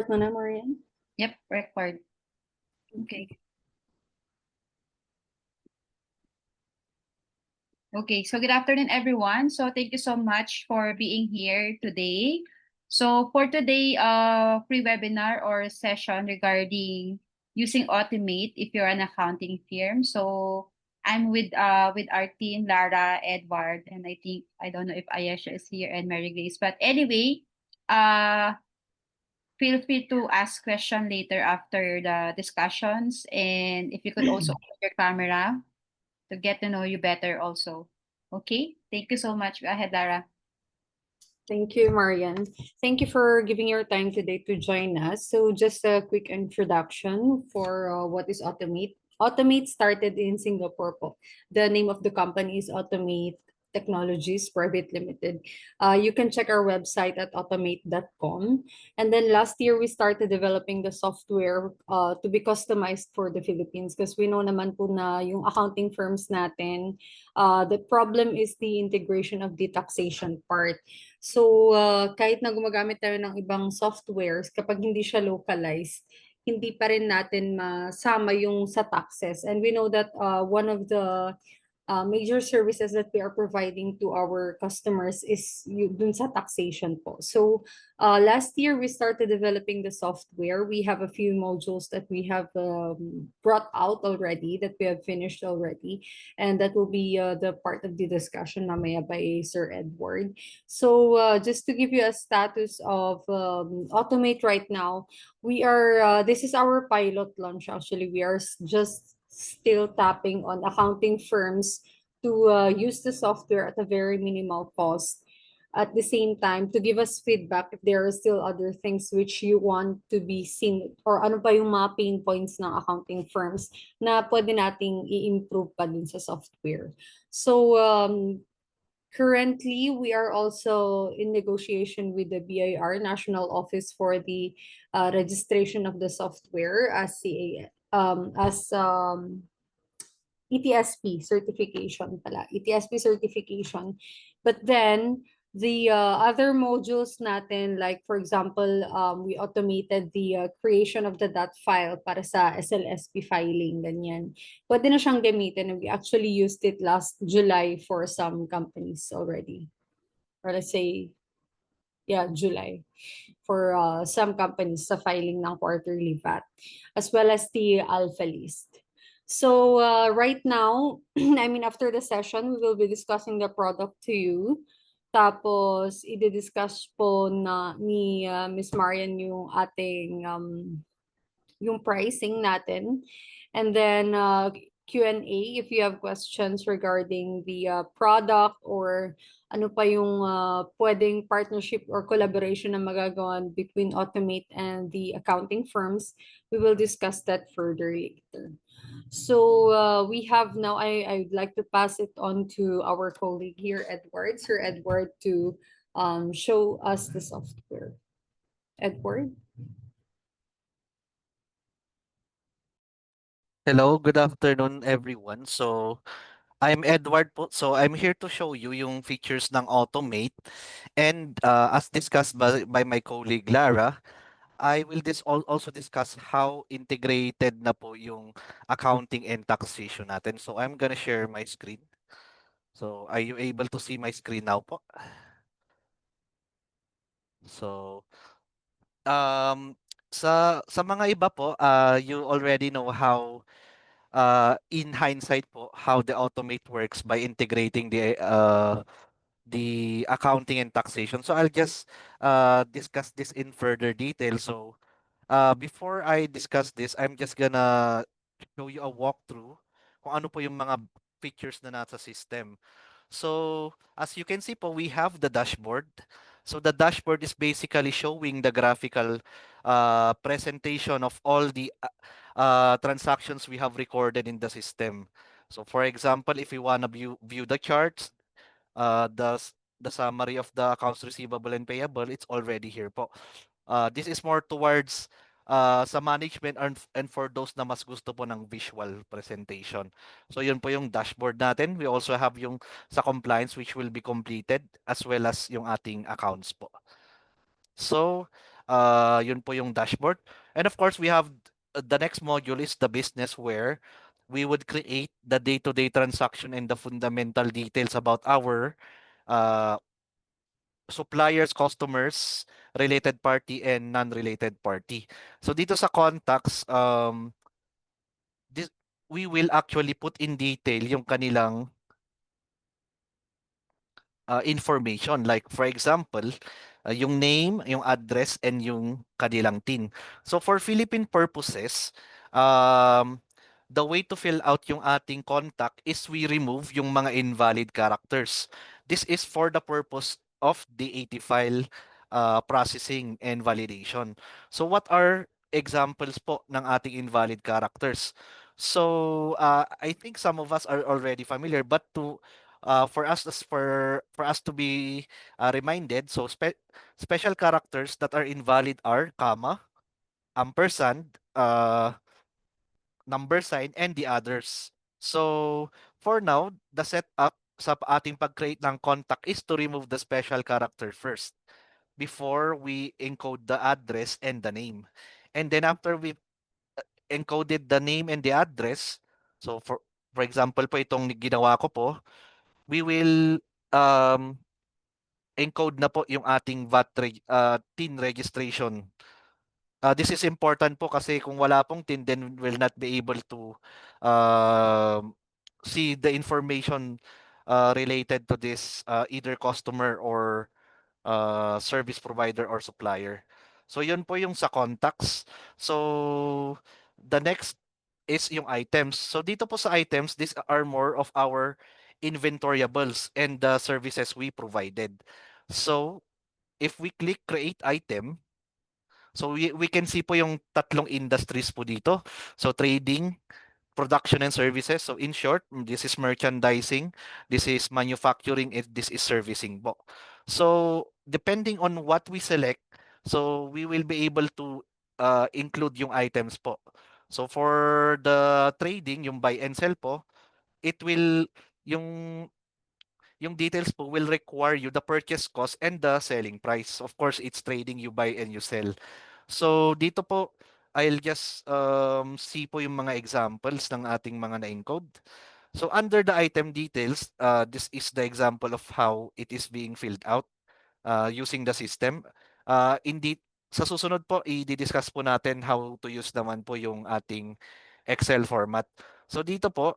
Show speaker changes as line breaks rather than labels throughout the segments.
mo na, Marian?
Yep, record. Okay. Okay, so good afternoon, everyone. So thank you so much for being here today. So for today, free webinar or session regarding using Automate if you're an accounting firm. So I'm with our team, Lara, Edward, and I don't know if Ayesha is here and Mary Grace. But anyway, uh, feel free to ask question later after the discussions. And if you could also open your camera to get to know you better also. Okay? Thank you so much. Go ahead, Lara.
Thank you, Marian. Thank you for giving your time today to join us. So just a quick introduction for what is Automate. Automate started in Singapore po. The name of the company is Automate Technologies Private Limited. You can check our website at automate.com. And then last year, we started developing the software to be customized for the Philippines because we know naman po na yung accounting firms natin, the problem is the integration of the taxation part. So, kahit na gumagamit tayo ng ibang softwares, kapag hindi siya localized, hindi pa rin natin masama yung sa taxes. And we know that one of the major services that we are providing to our customers is dun sa taxation po. So last year we started developing the software. We have a few modules that we have brought out already, that we have finished already, and that will be the part of the discussion mamaya by Sir Edward. So just to give you a status of Automate right now, we are this is our pilot launch. Actually, we are just still tapping on accounting firms to use the software at a very minimal cost. At the same time, to give us feedback if there are still other things which you want to be seen or ano pa yung mga pain points ng accounting firms na pwede nating i-improve pa dun sa software. So, currently, we are also in negotiation with the BIR National Office for the registration of the software as ETSP certification pala, ETSP certification. But then the other modules natin, like for example, we automated the creation of the dot file para sa SLSP filing, ganyan. Pwede na siyang gamitin. We actually used it last July for some companies already. Or let's say, yeah, July for some companies sa filing ng quarterly VAT, as well as the alpha list. So right now, I mean, after the session, we will be discussing the product to you. Tapos, i-discuss po na ni Miss Marian yung ating yung pricing natin. And then Q&A if you have questions regarding the product or ano pa yung pwedeng partnership or collaboration na magagawan between Automate and the accounting firms. We will discuss that further later. So we have now, I'd like to pass it on to our colleague here, Edward, Sir Edward, to show us the software. Edward?
Hello, good afternoon everyone. So, I'm Edward po. So, I'm here to show you yung features ng Automate. And as discussed by my colleague Lara, I will also discuss how integrated na po yung accounting and taxation natin. So, I'm gonna share my screen. So, are you able to see my screen now po? So, um, sa mga iba po, you already know how in hindsight po how the automate works by integrating the accounting and taxation. So I'll just discuss this in further detail. So before I discuss this, I'm just gonna show you a walkthrough kung ano po yung mga features na nasa system. So as you can see po, we have the dashboard. So the dashboard is basically showing the graphical presentation of all the transactions we have recorded in the system. So for example, if we want to view the charts, uh, the s- the summary of the accounts receivable and payable, it's already here po. This is more towards sa management and for those na mas gusto po ng visual presentation. So yun po yung dashboard natin. We also have yung sa compliance which will be completed as well as yung ating accounts po. So Yun po yung dashboard. And of course, we have the next module is the business where we would create the day-to-day transaction and the fundamental details about our uh, suppliers, customers, related party, and non-related party. So dito sa contacts, this, we will actually put in detail yung kanilang information. Like for example, yung name, yung address, and yung kanilang TIN. So for Philippine purposes, um, the way to fill out yung ating contact is we remove yung mga invalid characters. This is for the purpose of the AT file processing and validation. So what are examples po ng ating invalid characters? So I think some of us are already familiar, but for us to be reminded, so special characters that are invalid are comma, ampersand, number sign, and the others. So for now, the setup sa ating pag-create ng contact is to remove the special character first before we encode the address and the name. And then after we encoded the name and the address, so for example po itong ginawa ko po, we will um, encode na po yung ating TIN registration. This is important po kasi kung wala pong TIN, then will not be able to see the information related to this either customer or service provider or supplier. So yun po yung sa contacts. So the next is yung items. So dito po sa items, these are more of our inventoriables and the services we provided. So if we click create item, so we can see po yung tatlong industries po dito. So trading, production and services. So in short, this is merchandising, this is manufacturing, and this is servicing po. So depending on what we select, so we will be able to include yung items po. So for the trading, yung buy and sell po, it will yung yung details po will require you the purchase cost and the selling price. Of course, it's trading, you buy and you sell. So dito po, I'll just see po yung mga examples ng ating mga na-encode. So under the item details, this is the example of how it is being filled out using the system. Indeed, sa susunod po, i-discuss po natin how to use naman po yung ating Excel format. So dito po,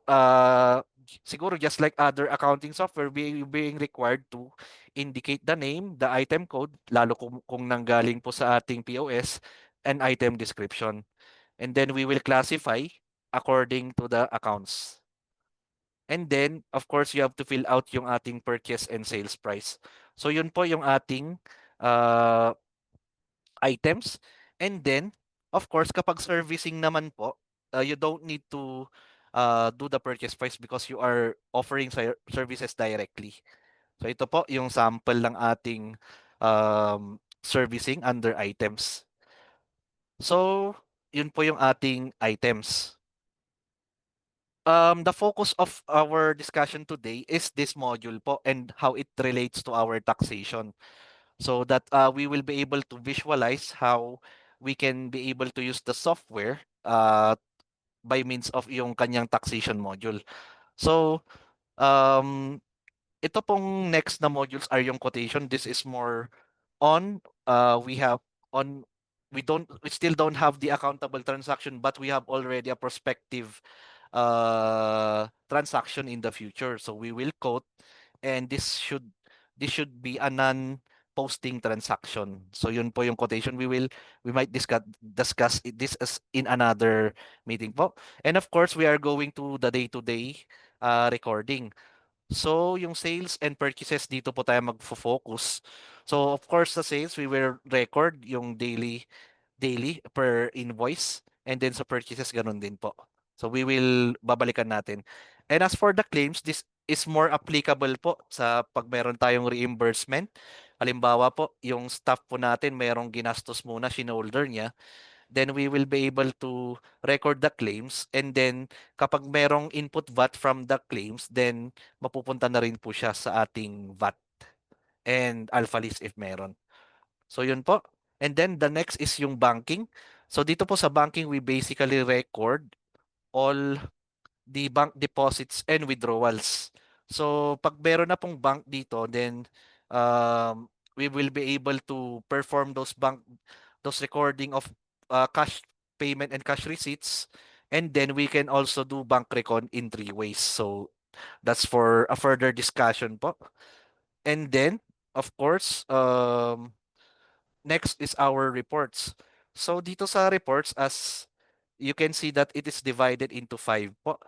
siguro just like other accounting software, being required to indicate the name, the item code, lalo kung nanggaling po sa ating POS, and item description. And then we will classify according to the accounts. And then, of course, you have to fill out yung ating purchase and sales price. So yun po yung ating uh, items. And then, of course, kapag servicing naman po, you don't need to do the purchase price because you are offering services directly. So ito po yung sample ng ating servicing under items. So, yun po yung ating items. The focus of our discussion today is this module po and how it relates to our taxation. So that we will be able to visualize how we can be able to use the software by means of yung kanyang taxation module. So um, ito pong next na modules are yung quotation. This is more on we have on we still don't have the accountable transaction, but we have already a prospective transaction in the future. So we will quote, and this should be a non-posting transaction. So yun po yung quotation. We might discuss this as in another meeting po. And of course, we are going to the day-to-day recording. So yung sales and purchases dito po tayo magfo-focus. So of course sa sales we will record yung daily per invoice, and then sa purchases ganun din po. So we will babalikan natin. And as for the claims, this is more applicable po sa pag meron tayong reimbursement. Halimbawa po, yung staff po natin merong ginastos muna, shinolder niya, then we will be able to record the claims, and then kapag merong input VAT from the claims, then mapupunta na rin po siya sa ating VAT and alpha list if meron. So yun po. And then the next is yung banking. So dito po sa banking, we basically record all the bank deposits and withdrawals. So pag meron na pong bank dito, then we will be able to perform those recording of cash payment and cash receipts. And then we can also do bank recon in three ways. So that's for a further discussion po. And then, of course, next is our reports. So dito sa reports, as you can see that it is divided into five po.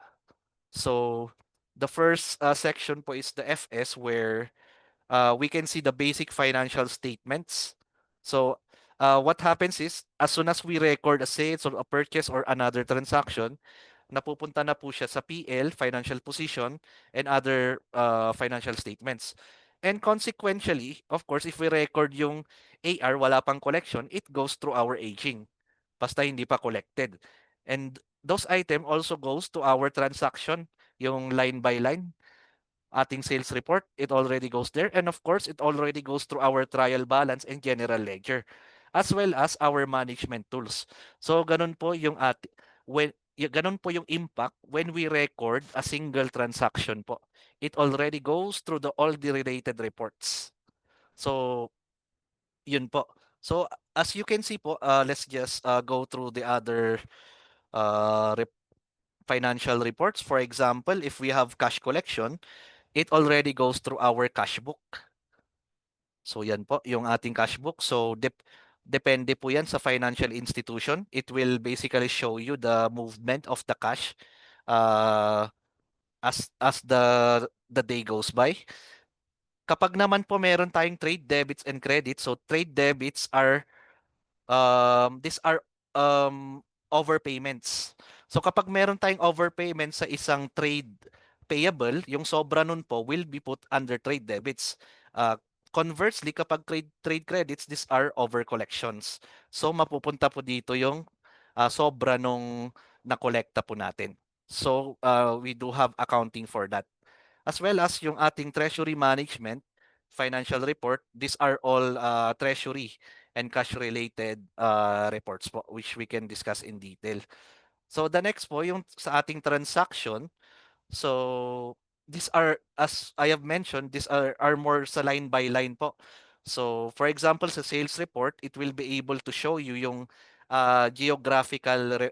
So the first section po is the FS, where we can see the basic financial statements. So what happens is, as soon as we record a sales or a purchase or another transaction, napupunta na po siya sa PL, financial position, and other financial statements. And consequentially, of course, if we record yung AR, wala pang collection, it goes through our aging. Basta hindi pa collected. And those item also goes to our transaction, yung line by line, ating sales report, it already goes there. And of course, it already goes through our trial balance and general ledger, as well as our management tools. So, ganun po yung ganun po yung impact when we record a single transaction po. It already goes through all the related reports. So, yun po. So, as you can see po, let's just go through the other uh, rep- financial reports. For example, if we have cash collection, it already goes through our cash book. So yan po yung ating cash book. So depende po yan sa financial institution. It will basically show you the movement of the cash uh, as the day goes by. Kapag naman po meron tayong trade debits and credits, so trade debits are these are overpayments. So kapag meron tayong overpayment sa isang trade payable, yung sobra nun po will be put under trade debits. Conversely, kapag trade credits, these are over collections. So mapupunta po dito yung sobra nung nakolekta po natin. So we do have accounting for that. As well as yung ating treasury management, financial report, these are all treasury and cash related reports po, which we can discuss in detail. So the next po yung sa ating transaction. So these are, as I have mentioned, these are more sa line by line po. So for example, sa sales report, it will be able to show you yung geographical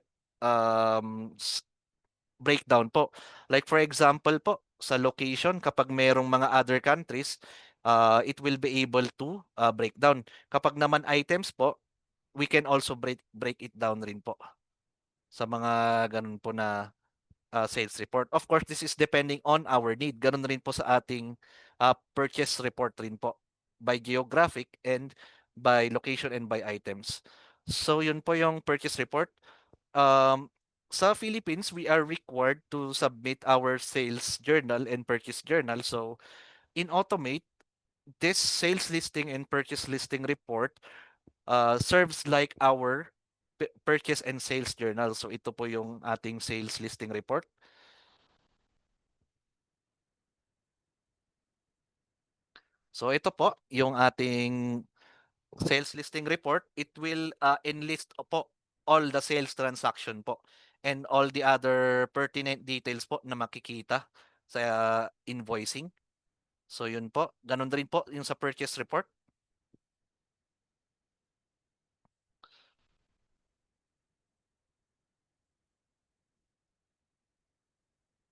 breakdown po. Like for example po, sa location, kapag merong mga other countries, it will be able to break down. Kapag naman items po, we can also break it down rin po sa mga ganun po na sales report. Of course, this is depending on our need. Ganun rin po sa ating purchase report rin po, by geographic and by location and by items. So yun po yung purchase report. Sa Philippines, we are required to submit our sales journal and purchase journal. So in Automate, this sales listing and purchase listing report serves like our purchase and sales journal. So ito po yung ating sales listing report. So ito po yung ating sales listing report. It will enlist po all the sales transaction po and all the other pertinent details po na makikita sa invoicing. So yun po, ganun rin po yung sa purchase report.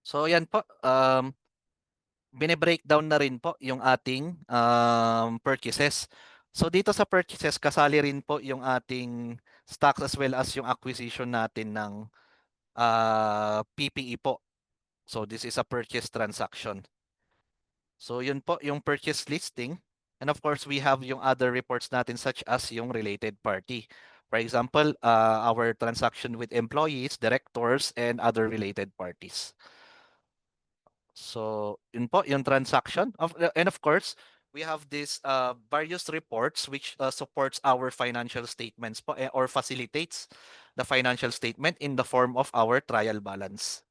So yan po, bine-breakdown na rin po yung ating purchases. So dito sa purchases, kasali rin po yung ating stocks as well as yung acquisition natin ng PPE po. So this is a purchase transaction. So yun po yung purchase listing. And of course, we have yung other reports natin such as yung related party. For example, our transaction with employees, directors, and other related parties. So yun po yung transaction. And of course, we have this various reports which supports our financial statements po, or facilitates the financial statement in the form of our trial balance.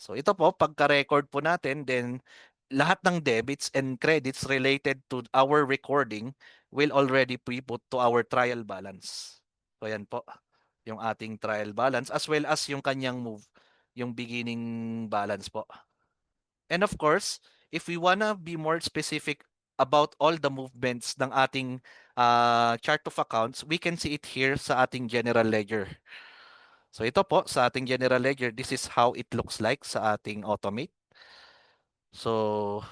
So ito po, pagka-record po natin, then lahat ng debits and credits related to our recording will already be put to our trial balance. So yan po, yung ating trial balance as well as yung kanyang move, yung beginning balance po. And of course, if we wanna be more specific about all the movements ng ating chart of accounts, we can see it here sa ating general ledger. So ito po sa ating general ledger, this is how it looks like sa ating automate. So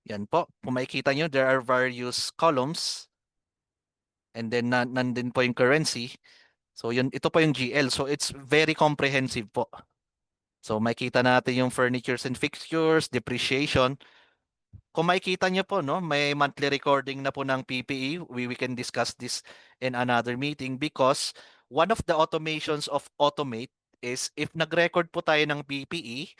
yan po, kung makikita nyo, there are various columns and then nandun po yung currency. So yun, ito po yung GL. So it's very comprehensive po. So makikita natin yung furnitures and fixtures, depreciation. Kung makikita nyo po, no, may monthly recording na po ng PPE. We can discuss this in another meeting because one of the automations of Automate is if nag-record po tayo ng PPE,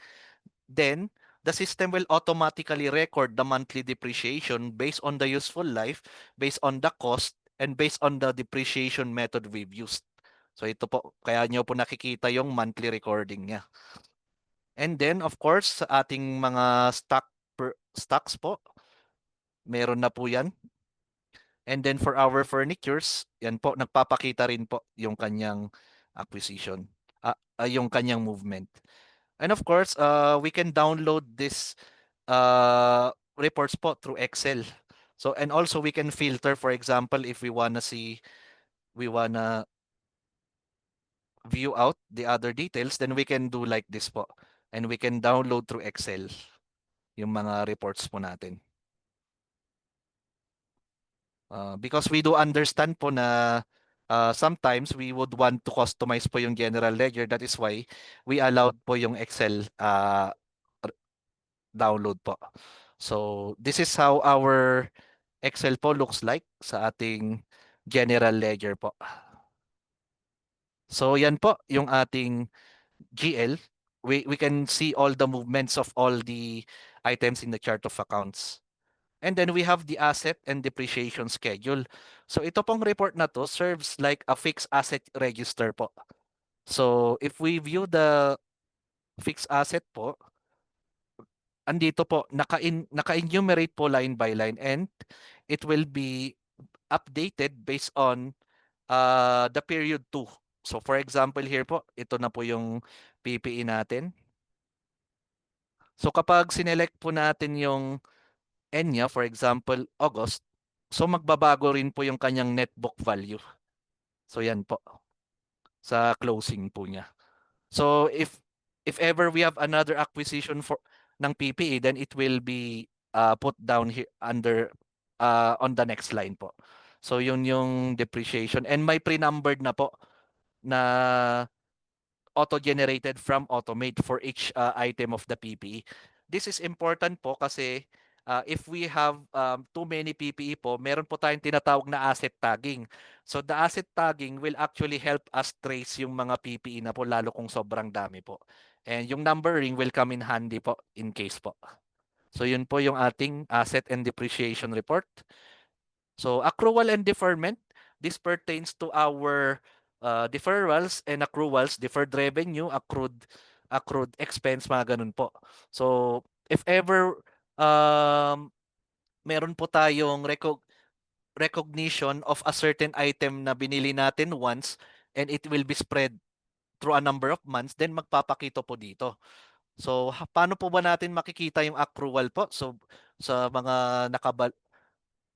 then the system will automatically record the monthly depreciation based on the useful life, based on the cost, and based on the depreciation method we've used. So ito po, kaya nyo po nakikita yung monthly recording niya. And then, of course, sa ating mga stocks po, meron na po yan. And then for our furnitures, yan po, nagpapakita rin po yung kanyang acquisition, yung kanyang movement. And of course, we can download this reports po through Excel. So, and also we can filter, for example, if we wanna view out the other details, then we can do like this po. And we can download through Excel yung mga reports po natin. Because we do understand po na sometimes we would want to customize po yung general ledger. That is why we allowed po yung Excel download po. So this is how our Excel po looks like sa ating general ledger po. So yan po yung ating GL. We can see all the movements of all the items in the chart of accounts. And then we have the asset and depreciation schedule. So ito pong report na to serves like a fixed asset register po. So if we view the fixed asset po, andito po, naka-enumerate po line by line and it will be updated based on the period 2. So for example here po, ito na po yung PPE natin. So kapag sinelect po natin yung ENYA, for example, August, so magbabago rin po yung kanyang net book value. So yan po, sa closing po niya. So if ever we have another acquisition for ng PPE, then it will be put down here under on the next line po. So yun yung depreciation and may pre-numbered na po na auto-generated from Automate for each item of the PPE. This is important po kasi if we have too many PPE po, meron po tayong tinatawag na asset tagging. So the asset tagging will actually help us trace yung mga PPE na po lalo kung sobrang dami po. And yung numbering will come in handy po in case po. So yun po yung ating asset and depreciation report. So accrual and deferment, this pertains to our deferrals and accruals, deferred revenue, accrued expense, mga ganun po. So if ever meron po tayong recognition of a certain item na binili natin once and it will be spread through a number of months, then magpapakito po dito. So paano po ba natin makikita yung accrual po? So sa mga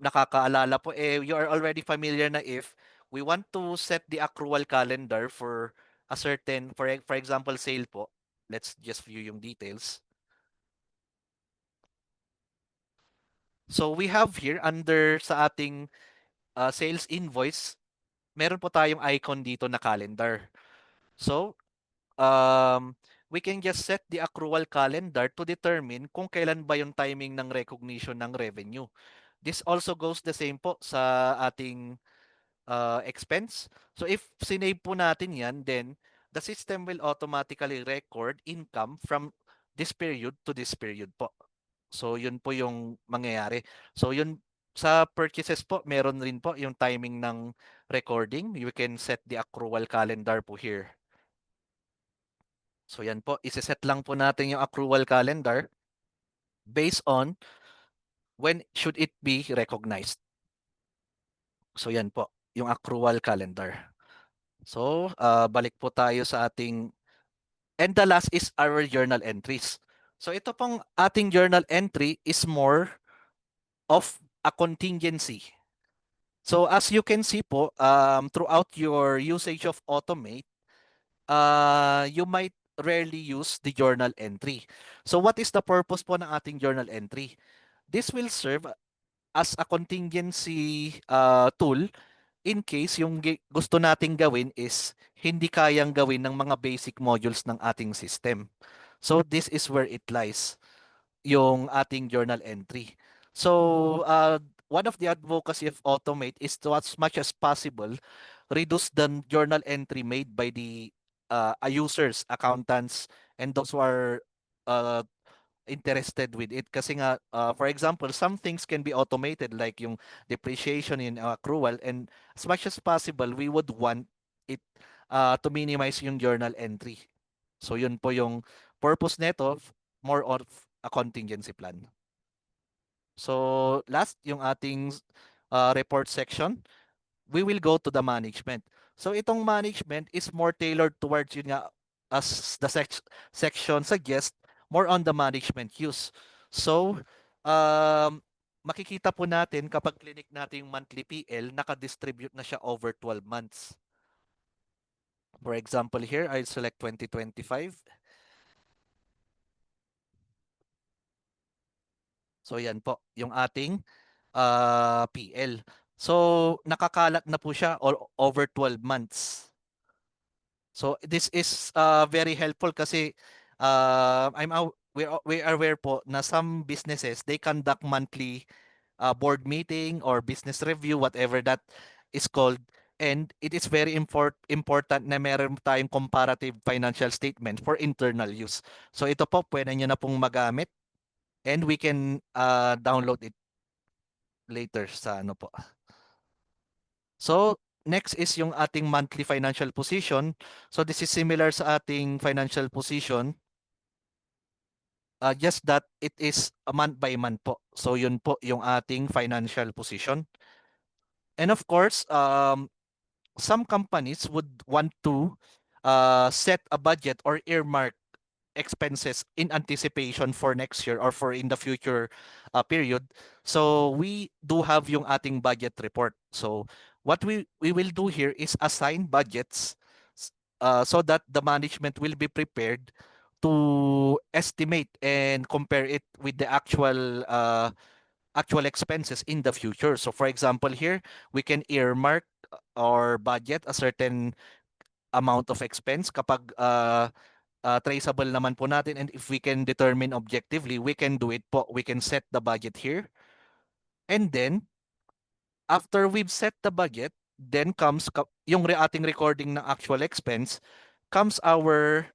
nakakaalala po, you are already familiar na if we want to set the accrual calendar for a certain, for example, sale po. Let's just view yung details. So we have here under sa ating sales invoice, meron po tayong icon dito na calendar. So we can just set the accrual calendar to determine kung kailan ba yung timing ng recognition ng revenue. This also goes the same po sa ating expense. So if sinave po natin yan, then the system will automatically record income from this period to this period po. So yun po yung mangyayari. So yun sa purchases po, meron rin po yung timing ng recording. You can set the accrual calendar po here. So yan po, isa-set lang po natin yung accrual calendar based on when should it be recognized? So yan po, yung accrual calendar. So, balik po tayo sa ating, and the last is our journal entries. So ito pong ating journal entry is more of a contingency. So as you can see po, throughout your usage of Automate, you might rarely use the journal entry. So what is the purpose po ng ating journal entry? This will serve as a contingency tool in case yung gusto nating gawin is hindi kayang gawin ng mga basic modules ng ating system. So this is where it lies, yung ating journal entry. So one of the advocacy of Automate is to as much as possible reduce the journal entry made by the users, accountants, and those who are uh, interested with it kasi nga for example some things can be automated like yung depreciation in accrual, and as much as possible we would want it to minimize yung journal entry. So yun po yung purpose nito, more of a contingency plan. So last yung ating report section, we will go to the management. So itong management is more tailored towards yun nga, as the section suggests, more on the management use. So makikita po natin kapag clinic natin yung monthly PL, naka-distribute na siya over 12 months. For example here, I'll select 2025. So yan po, yung ating PL. So nakakalat na po siya over 12 months. So this is very helpful kasi we are aware po na some businesses they conduct monthly board meeting or business review, whatever that is called, and it is very important na meron tayong comparative financial statement for internal use. So ito po pwede niyo na pong magamit, and we can download it later sa ano po. So next is yung ating monthly financial position. So this is similar sa ating financial position, just that it is a month by month po. So yun po yung ating financial position. And of course, some companies would want to set a budget or earmark expenses in anticipation for next year or for in the future period. So we do have yung ating budget report. So what we will do here is assign budgets so that the management will be prepared to estimate and compare it with the actual expenses in the future. So for example here, we can earmark or budget a certain amount of expense kapag traceable naman po natin, and if we can determine objectively, we can do it po. We can set the budget here. And then, after we've set the budget, then comes yung ating recording ng actual expense, comes our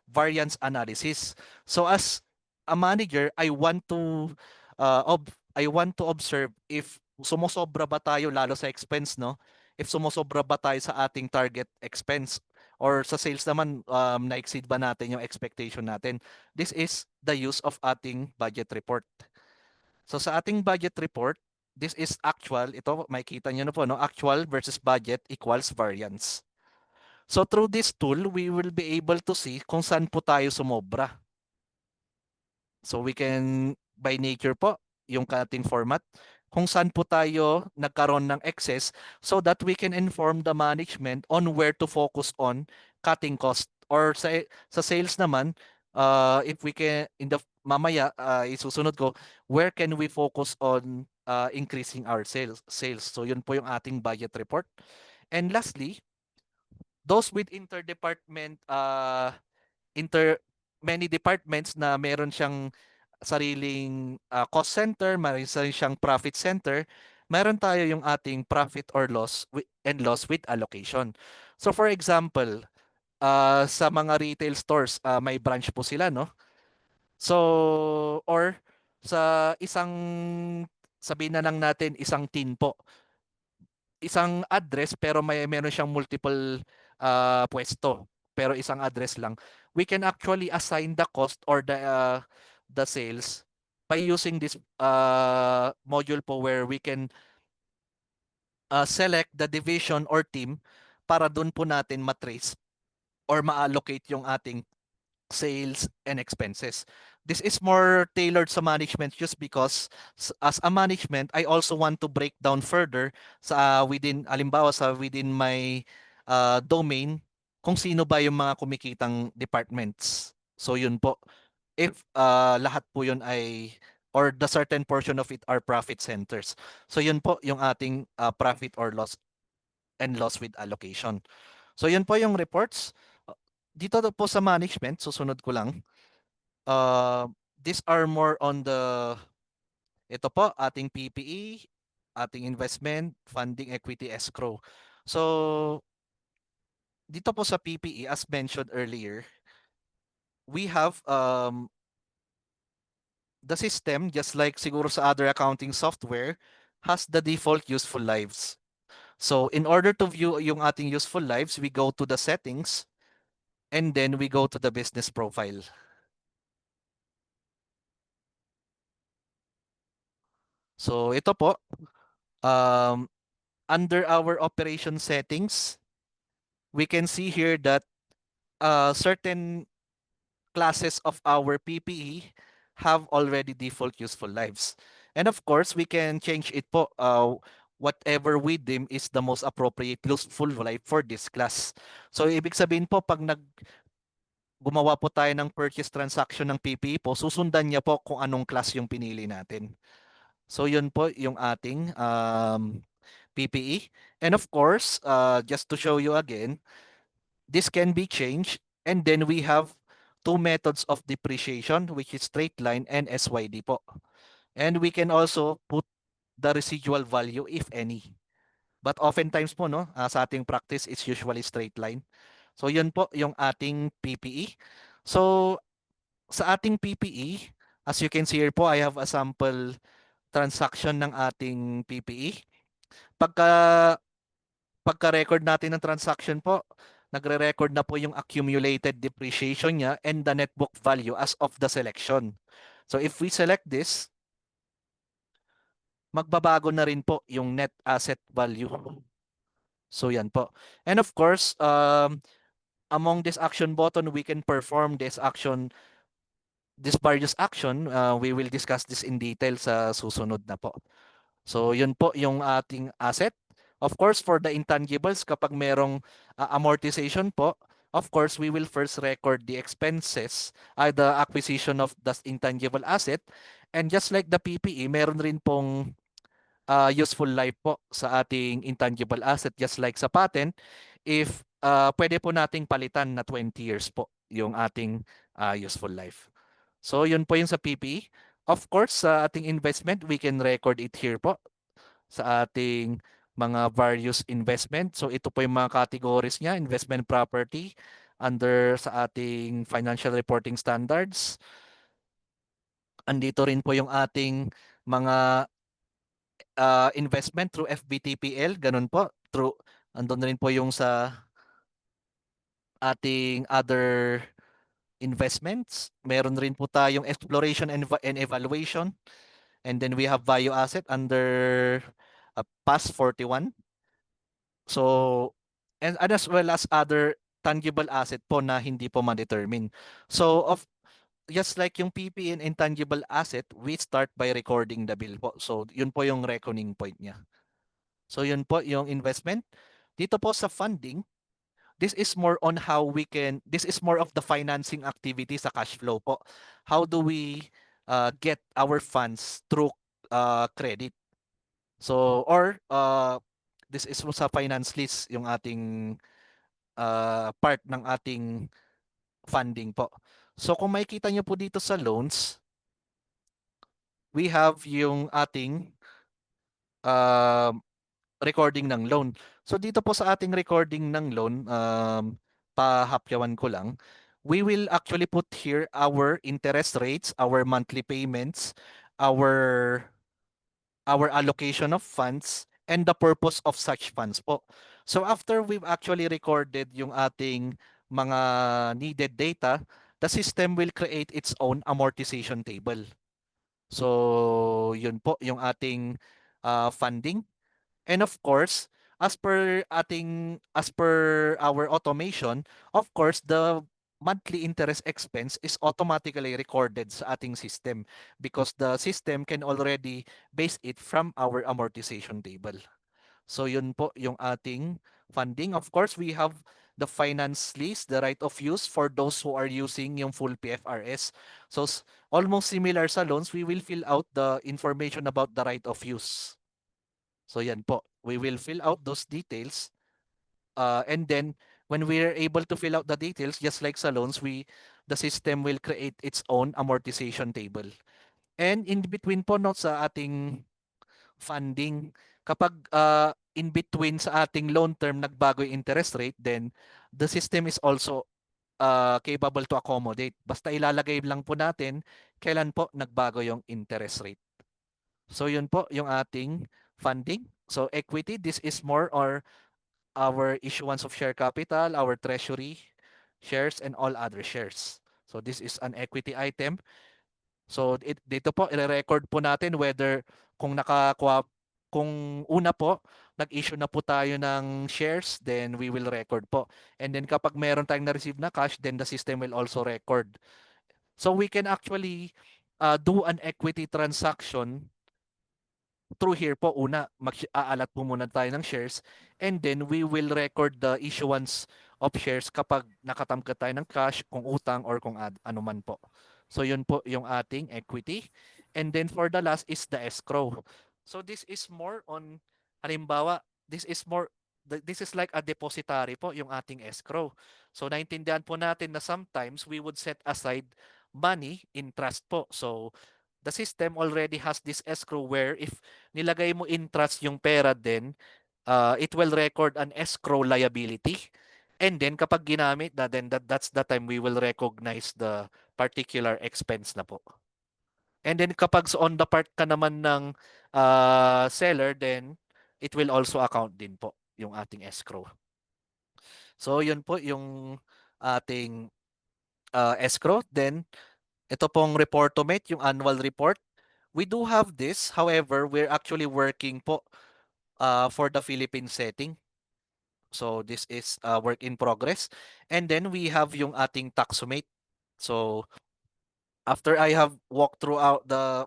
variance analysis. So as a manager, I want to observe if sumusobra ba tayo lalo sa expense, no? If sumusobra ba tayo sa ating target expense, or sa sales naman na-exceed ba natin yung expectation natin. This is the use of ating budget report. So sa ating budget report, this is actual. Ito, makikita nyo na po, no? Actual versus budget equals variance. So through this tool, we will be able to see kung saan po tayo sumobra. So we can, by nature po, yung ating format, kung saan po tayo nagkaroon ng excess so that we can inform the management on where to focus on cutting cost. Or sa sales naman, if we can, in the mamaya, isusunod ko, where can we focus on increasing our sales. So yun po yung ating budget report. And lastly, those with interdepartment many departments na meron siyang sariling cost center, meron siyang profit center, meron tayo yung ating profit or loss and loss with allocation. So for example, sa mga retail stores, may branch po sila, no? So or sa isang, sabihin na lang natin isang tin po, isang address pero meron siyang multiple pwesto pero isang address lang, we can actually assign the cost or the sales by using this module po where we can select the division or team para dun po natin matrace or ma-allocate yung ating sales and expenses. This is more tailored sa management just because as a management, I also want to break down further sa within, alimbawa sa within my domain, kung sino ba yung mga kumikitang departments. So yun po. If lahat po yun ay or the certain portion of it are profit centers. So yun po yung ating profit or loss and loss with allocation. So yun po yung reports. Dito po sa management, susunod ko lang. These are more on the, ito po, ating PPE, ating investment, funding, equity, escrow. So dito po sa PPE, as mentioned earlier, we have the system, just like siguro sa other accounting software, has the default useful lives. So in order to view yung ating useful lives, we go to the settings and then we go to the business profile. So ito po, um, under our operation settings, we can see here that certain classes of our PPE have already default useful lives. And of course, we can change it po whatever we deem is the most appropriate useful life for this class. So ibig sabihin po pag gumawa po tayo ng purchase transaction ng PPE po, susundan niya po kung anong class yung pinili natin. So yun po yung ating PPE. And of course, just to show you again, this can be changed. And then we have two methods of depreciation, which is straight line and SYD po. And we can also put the residual value, if any. But oftentimes po, no, sa ating practice, it's usually straight line. So yun po yung ating PPE. So sa ating PPE, as you can see here po, I have a sample transaction ng ating PPE. Pagka pagka-record natin ng transaction po, nagre-record na po yung accumulated depreciation niya and the net book value as of the selection. So if we select this, magbabago na rin po yung net asset value. So yan po. And of course, among this action button, we can perform this action, this various action. We will discuss this in detail sa susunod na po. So yun po yung ating asset. Of course, for the intangibles, kapag merong amortization po, of course, we will first record the expenses, the acquisition of the intangible asset. And just like the PPE, meron rin pong useful life po sa ating intangible asset, just like sa patent. If pwede po nating palitan na 20 years po yung ating useful life. So yun po yung sa PPE. Of course, sa ating investment, we can record it here po sa ating mga various investment. So ito po yung mga categories niya, investment property under sa ating financial reporting standards. Andito rin po yung ating mga investment through FBTPL, ganun po. Andun rin po yung sa ating other investments. Meron rin po tayong exploration and evaluation. And then we have value asset under PAS 41. So, and as well as other tangible asset po na hindi po ma-determine. So, just like yung PP and intangible asset, we start by recording the bill po. So, yun po yung reckoning point niya. So, yun po yung investment. Dito po sa funding, this is more on how we can, this is more of the financing activity sa cash flow po. How do we get our funds through credit? So, or this is sa finance list yung ating part ng ating funding po. So, kung makikita nyo po dito sa loans, we have yung ating recording ng loan. So, dito po sa ating recording ng loan, pahapyawan ko lang, we will actually put here our interest rates, our monthly payments, our allocation of funds, and the purpose of such funds po. So after we've actually recorded yung ating mga needed data, the system will create its own amortization table. So yun po yung ating funding. And of course, as per our automation, of course, the monthly interest expense is automatically recorded sa ating system because the system can already base it from our amortization table. So yun po yung ating funding. Of course, we have the finance lease, the right of use for those who are using yung full PFRS. So almost similar sa loans, we will fill out the information about the right of use. So yan po, we will fill out those details. And then when we are able to fill out the details, just like sa loans, the system will create its own amortization table. And in between po no, sa ating funding, kapag in between sa ating loan term nagbago yung interest rate, then the system is also capable to accommodate. Basta ilalagay lang po natin kailan po nagbago yung interest rate. So yun po yung ating funding. So equity, this is more or our issuance of share capital, our treasury shares, and all other shares. So this is an equity item. So dito po i-record po natin whether kung nakakuha kung una po nag-issue na po tayo ng shares, then we will record po. And then kapag meron tayong na-receive na cash, then the system will also record. So we can actually do an equity transaction through here po. Una, aalat po muna tayo ng shares, and then we will record the issuance of shares kapag nakatamka tayo ng cash, kung utang or kung ano man po. So yun po yung ating equity. And then for the last is the escrow. So this is more on, halimbawa, this is like a depository po yung ating escrow. So naintindihan po natin na sometimes we would set aside money in trust po. So the system already has this escrow where if nilagay mo in trust yung pera din, it will record an escrow liability. And then kapag ginamit na, then that's the time we will recognize the particular expense na po. And then kapag on the part ka naman ng seller, then it will also account din po yung ating escrow. So yun po yung ating escrow. Then ito pong Reportomate, yung annual report. We do have this. However, we're actually working po for the Philippine setting. So this is a work in progress. And then we have yung ating Taxumate. So after I have walked throughout the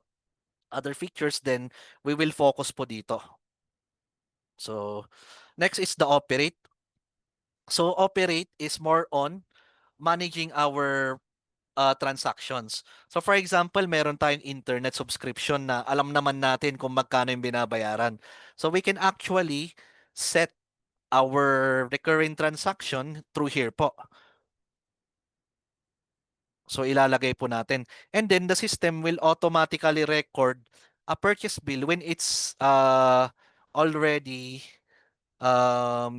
other features, then we will focus po dito. So next is the Operate. So Operate is more on managing our transactions. So for example, meron tayong internet subscription na alam naman natin kung magkano yung binabayaran. So we can actually set our recurring transaction through here po. So ilalagay po natin. And then the system will automatically record a purchase bill when it's already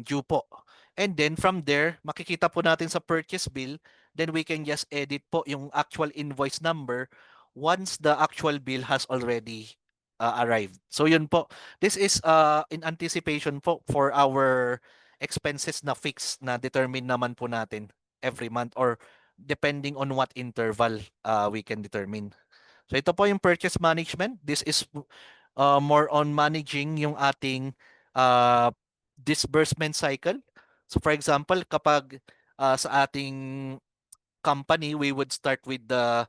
due po. And then from there, makikita po natin sa purchase bill, then we can just edit po yung actual invoice number once the actual bill has already arrived. So yun po. This is in anticipation po for our expenses na fixed na determine naman po natin every month or depending on what interval we can determine. So ito po yung purchase management. This is more on managing yung ating uh, disbursement cycle. So for example, kapag sa ating company, we would start with the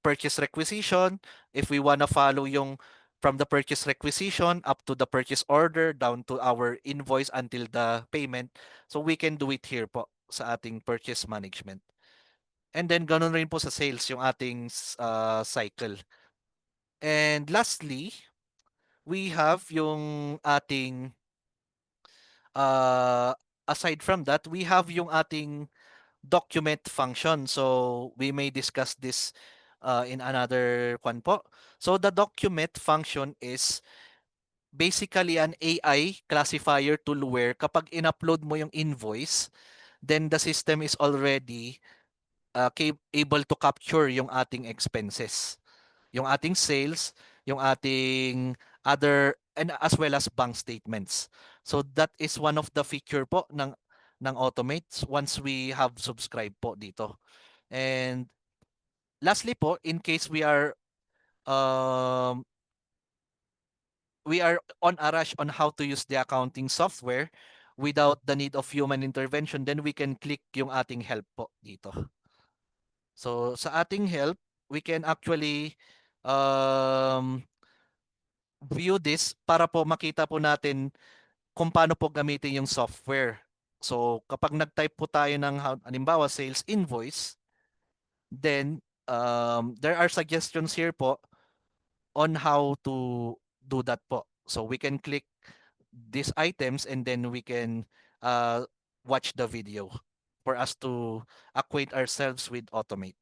purchase requisition. If we want to follow yung from the purchase requisition up to the purchase order down to our invoice until the payment. So we can do it here po sa ating purchase management. And then ganun rin po sa sales yung ating cycle. And lastly, we have yung ating aside from that, we have yung ating document function. So we may discuss this in another one po. So the document function is basically an AI classifier tool where kapag in-upload mo yung invoice, then the system is already able to capture yung ating expenses, yung ating sales, yung ating other, and as well as bank statements. So that is one of the feature po ng Automates once we have subscribed po dito. And lastly po, in case we are um, we are on a rush on how to use the accounting software without the need of human intervention, then we can click yung ating help po dito. So sa ating help, we can actually um, view this para po makita po natin kung paano po gamitin yung software. So kapag nag-type po tayo ng halimbawa sales invoice, then there are suggestions here po on how to do that po. So we can click these items and then we can watch the video for us to acquaint ourselves with Automate.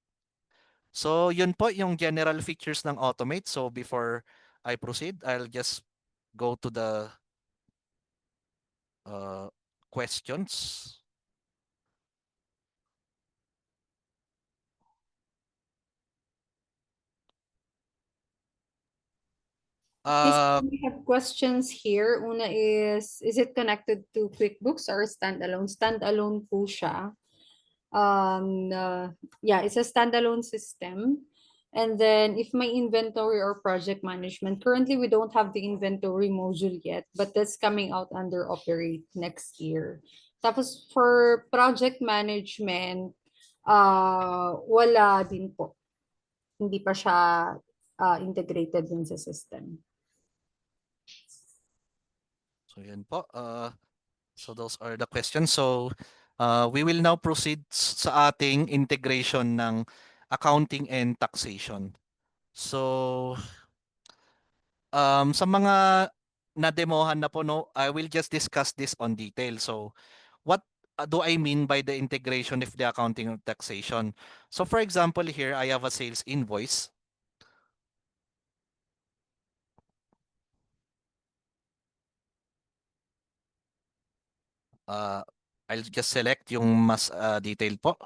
So yun po yung general features ng Automate. So before I proceed, I'll just go to the questions.
Yes,
Uh,
we have questions here. Una is it connected to QuickBooks or standalone? Standalone po siya. Yeah, it's a standalone system. And then if my inventory or project management, currently we don't have the inventory module yet, but that's coming out under operate next year. Tapos for project management, wala din po. Hindi pa siya integrated din sa system.
so yun po. So those are the questions. So we will now proceed sa ating integration ng accounting and taxation. So sa mga na-demohan na po, no, I will just discuss this on detail. So what do I mean by the integration of the accounting and taxation? So for example, here I have a sales invoice. I'll just select yung mas detailed po.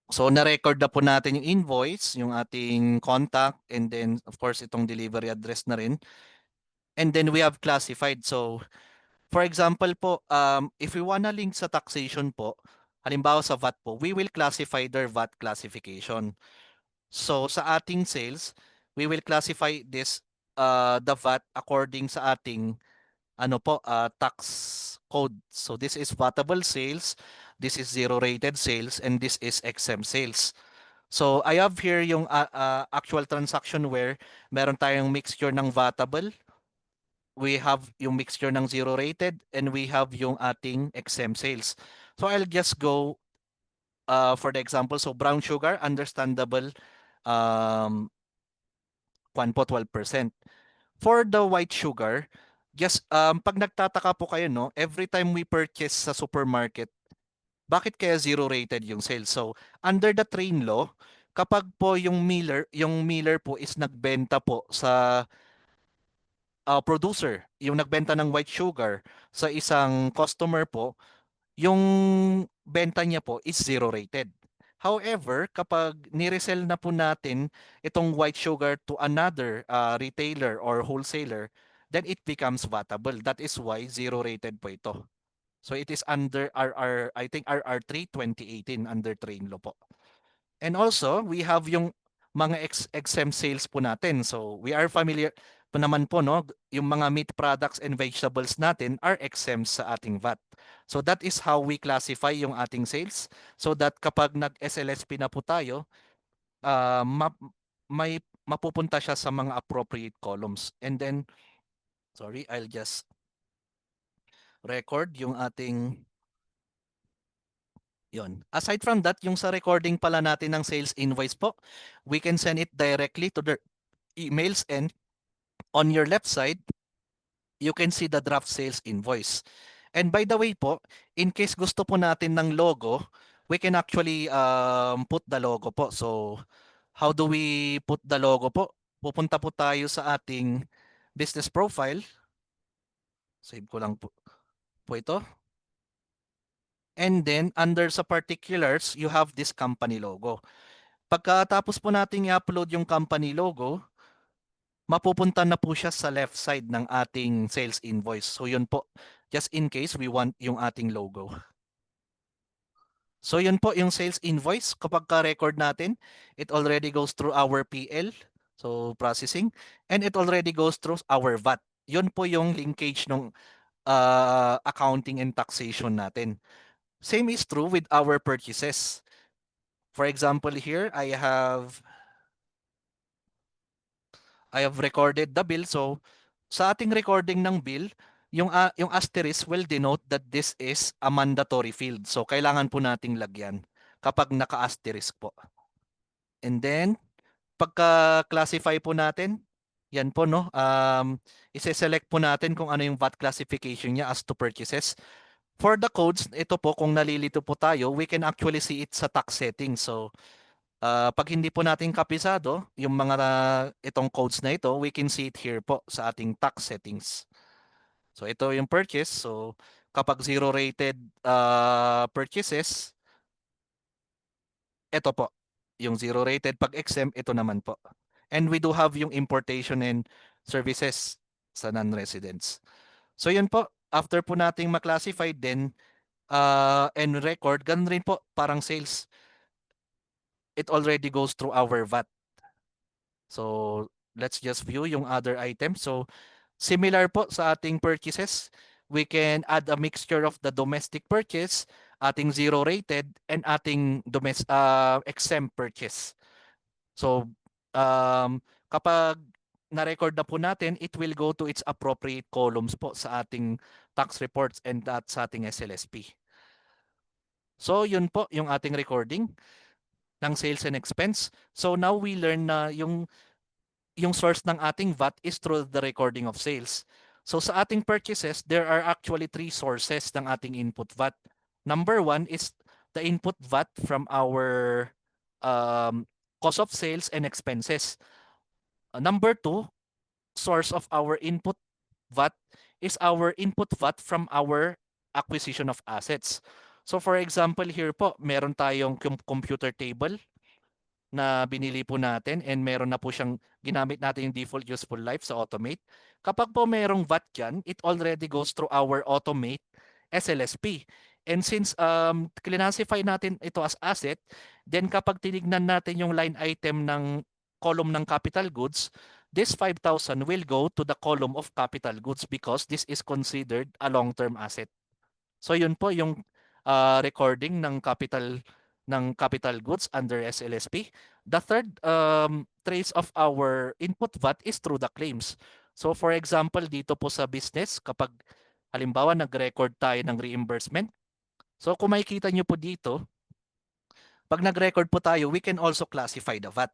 So na-record na po natin yung invoice, yung ating contact, and then of course itong delivery address na rin. And then we have classified. So for example po, if we wanna link sa taxation po, halimbawa sa VAT po, we will classify their VAT classification. So sa ating sales, we will classify this the VAT according sa ating tax code. So this is vatable sales, this is zero rated sales, and this is exempt sales. So I have here yung actual transaction where meron tayong mixture ng vatable, we have yung mixture ng zero rated, and we have yung ating exempt sales. So I'll just go for the example. So brown sugar, understandable, kwan po 12%. For the white sugar, just pag nagtataka po kayo, no, every time we purchase sa supermarket, bakit kaya zero rated yung sales? So under the train law, kapag po yung miller po is nagbenta po sa producer, yung nagbenta ng white sugar sa isang customer po, yung benta niya po is zero rated. However, kapag niresell na po natin itong white sugar to another retailer or wholesaler, then it becomes vatable. That is why zero rated po ito. So it is under I think RR3 2018 under train law po. And also, we have yung mga exempt sales po natin. So we are familiar po naman po, no, yung mga meat products and vegetables natin are exempt sa ating VAT. So that is how we classify yung ating sales, so that kapag nag-SLSP na po tayo, may mapupunta siya sa mga appropriate columns. And then, sorry, I'll just record yung ating yon. Aside from that, yung sa recording pala natin ng sales invoice po, we can send it directly to the emails, and on your left side, you can see the draft sales invoice. And by the way po, in case gusto po natin ng logo, we can actually put the logo po. So how do we put the logo po? Pupunta po tayo sa ating business profile. Save ko lang po ito. And then under sa particulars, you have this company logo. Pagkatapos po nating i-upload yung company logo, mapupunta na po siya sa left side ng ating sales invoice. So yun po, just in case we want yung ating logo. So yun po yung sales invoice. Kapag ka-record natin, it already goes through our PL, so processing, and it already goes through our VAT. Yun po yung linkage ng accounting and taxation natin. Same is true with our purchases. For example, here I have recorded the bill. So sa ating recording ng bill, yung asterisk will denote that this is a mandatory field. So kailangan po nating lagyan kapag naka-asterisk po. And then pagka-classify po natin, yan po no, ise-select po natin kung ano yung VAT classification niya as to purchases. For the codes, ito po kung nalilito po tayo, we can actually see it sa tax settings. So pag hindi po natin kapisado, yung mga itong codes na ito, we can see it here po sa ating tax settings. So ito yung purchase. So kapag zero rated purchases, ito po. Yung zero rated pag exempt, ito naman po. And we do have yung importation and services sa non-residents. So yun po, after po nating maklasify then and record, ganun rin po parang sales. It already goes through our VAT. So let's just view yung other items. So similar po sa ating purchases, we can add a mixture of the domestic purchase, ating zero rated, and ating exempt purchase. So kapag na-record na po natin, it will go to its appropriate columns po sa ating tax reports and sa ating SLSP. So yun po yung ating recording ng sales and expense. So now we learn na yung source ng ating VAT is through the recording of sales. So sa ating purchases, there are actually three sources ng ating input VAT. Number one is the input VAT from our cost of sales and expenses. Number two, source of our input VAT is our input VAT from our acquisition of assets. So for example here po, meron tayong computer table na binili po natin and meron na po siyang ginamit natin yung default useful life sa Automate. Kapag po merong VAT dyan, it already goes through our Automate SLSP. And since classify natin ito as asset, then kapag tinignan natin yung line item ng column ng capital goods, this 5,000 will go to the column of capital goods because this is considered a long-term asset. So yun po yung recording ng capital goods under SLSP. The third trace of our input VAT is through the claims. So for example, dito po sa business, kapag halimbawa nag-record tayo ng reimbursement, so kung makikita nyo po dito, pag nag-record po tayo, we can also classify the VAT.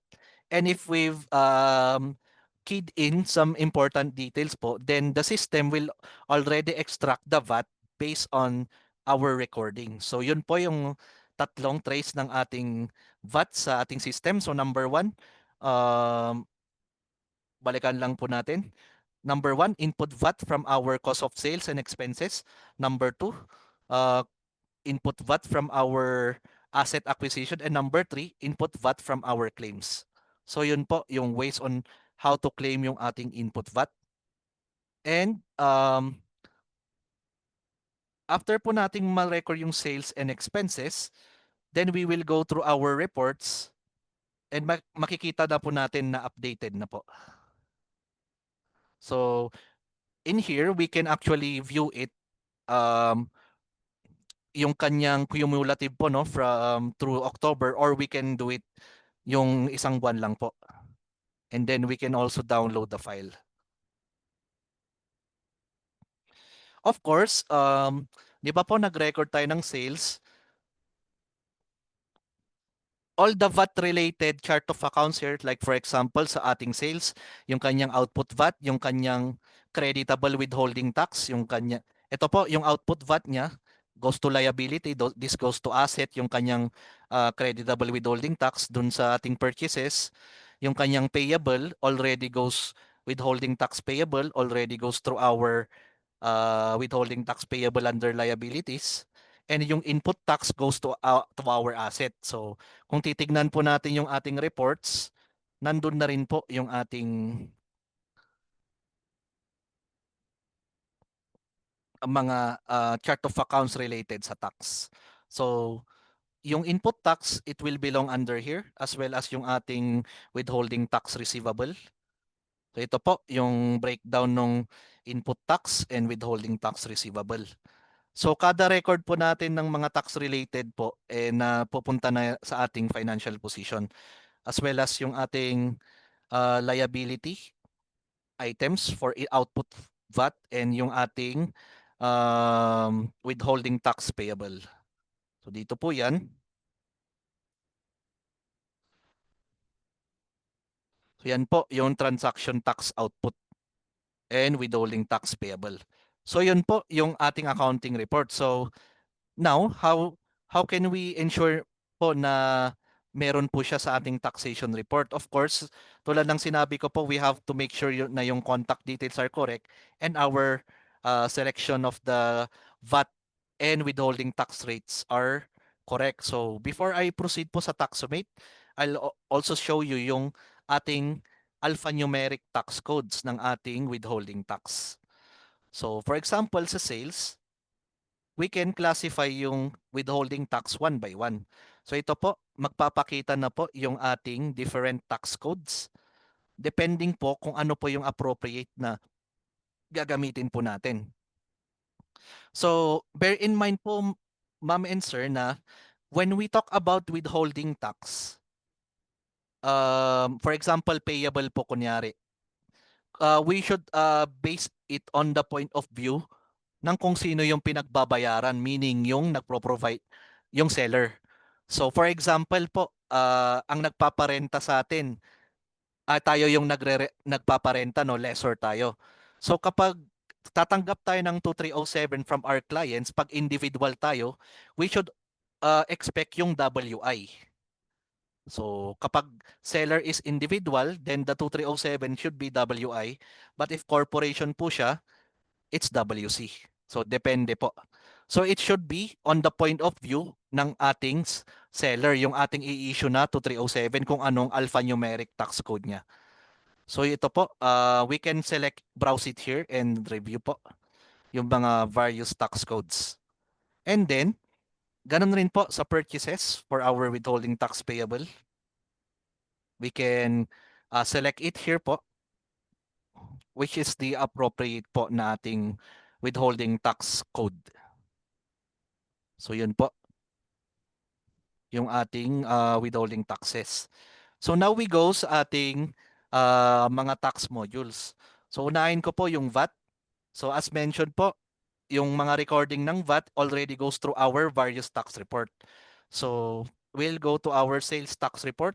And if we've keyed in some important details po, then the system will already extract the VAT based on our recording. So yun po yung tatlong trace ng ating VAT sa ating system. So number one, balikan lang po natin. Number one, input VAT from our cost of sales and expenses. Number two, input VAT from our asset acquisition. And number three, input VAT from our claims. So yun po yung ways on how to claim yung ating input VAT. And after po nating ma-record yung sales and expenses, then we will go through our reports and makikita na po natin na updated na po. So in here, we can actually view it yung kanyang cumulative po no from through October, or we can do it yung isang buwan lang po. And then we can also download the file. Of course, di ba po nag-record tayo ng sales? All the VAT-related chart of accounts here, like for example, sa ating sales, yung kanyang output VAT, yung kanyang creditable withholding tax, ito po, yung output VAT niya, goes to liability, this goes to asset, yung kanyang creditable withholding tax dun sa ating purchases, yung kanyang payable already goes, withholding tax payable already goes through our withholding tax payable under liabilities, and yung input tax goes to our asset. So kung titignan po natin yung ating reports, nandun na rin po yung ating mga chart of accounts related sa tax. So yung input tax, it will belong under here as well as yung ating withholding tax receivable. So ito po yung breakdown ng input tax and withholding tax receivable. So kada record po natin ng mga tax related po na pupunta na sa ating financial position as well as yung ating liability items for output VAT and yung ating withholding tax payable. So dito po yan. So yan po yung transaction tax output and withholding tax payable. So yun po yung ating accounting report. So now, how can we ensure po na meron po siya sa ating taxation report? Of course, tulad ng sinabi ko po, we have to make sure na yung contact details are correct and our selection of the VAT and withholding tax rates are correct. So before I proceed po sa taxomate, I'll also show you yung ating alphanumeric tax codes ng ating withholding tax. So for example, sa sales, we can classify yung withholding tax one by one. So ito po, magpapakita na po yung ating different tax codes depending po kung ano po yung appropriate na gagamitin po natin. So bear in mind po, ma'am and sir, na when we talk about withholding tax, for example, payable po kunyari, we should base it on the point of view ng kung sino yung pinagbabayaran, meaning yung nagpro-provide, yung seller. So for example po, ang nagpaparenta sa atin, tayo yung nagpaparenta, no, lessor tayo. So kapag tatanggap tayo ng 2307 from our clients, pag individual tayo, we should expect yung WI. So kapag seller is individual, then the 2307 should be WI. But if corporation po siya, it's WC. So depende po. So it should be on the point of view ng ating seller, yung ating i-issue na 2307 kung anong alphanumeric tax code niya. So ito po, we can select, browse it here and review po yung mga various tax codes. And then, ganun rin po sa purchases for our withholding tax payable. We can select it here po, which is the appropriate po na ating withholding tax code. So yun po yung ating withholding taxes. So now we go sa ating mga tax modules. So unahin ko po yung VAT. So as mentioned po, yung mga recording ng VAT already goes through our various tax report. So we'll go to our sales tax report.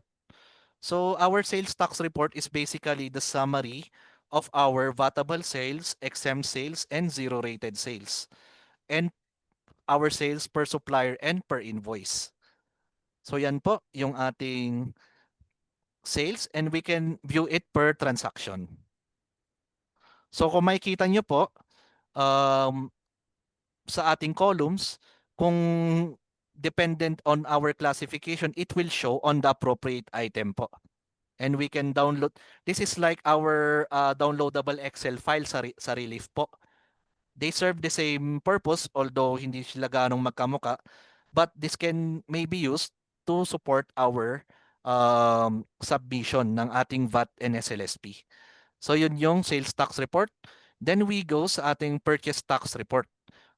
So our sales tax report is basically the summary of our VATable sales, exempt sales, and zero-rated sales. And our sales per supplier and per invoice. So yan po yung ating sales and we can view it per transaction. So kung makikita nyo po, sa ating columns, kung dependent on our classification, it will show on the appropriate item po. And we can download, this is like our downloadable Excel file sa Relief po. They serve the same purpose, although hindi sila ganong magkamuka, but this may be used to support our submission ng ating VAT and SLSP. So yun yung sales tax report. Then we go sa ating purchase tax report.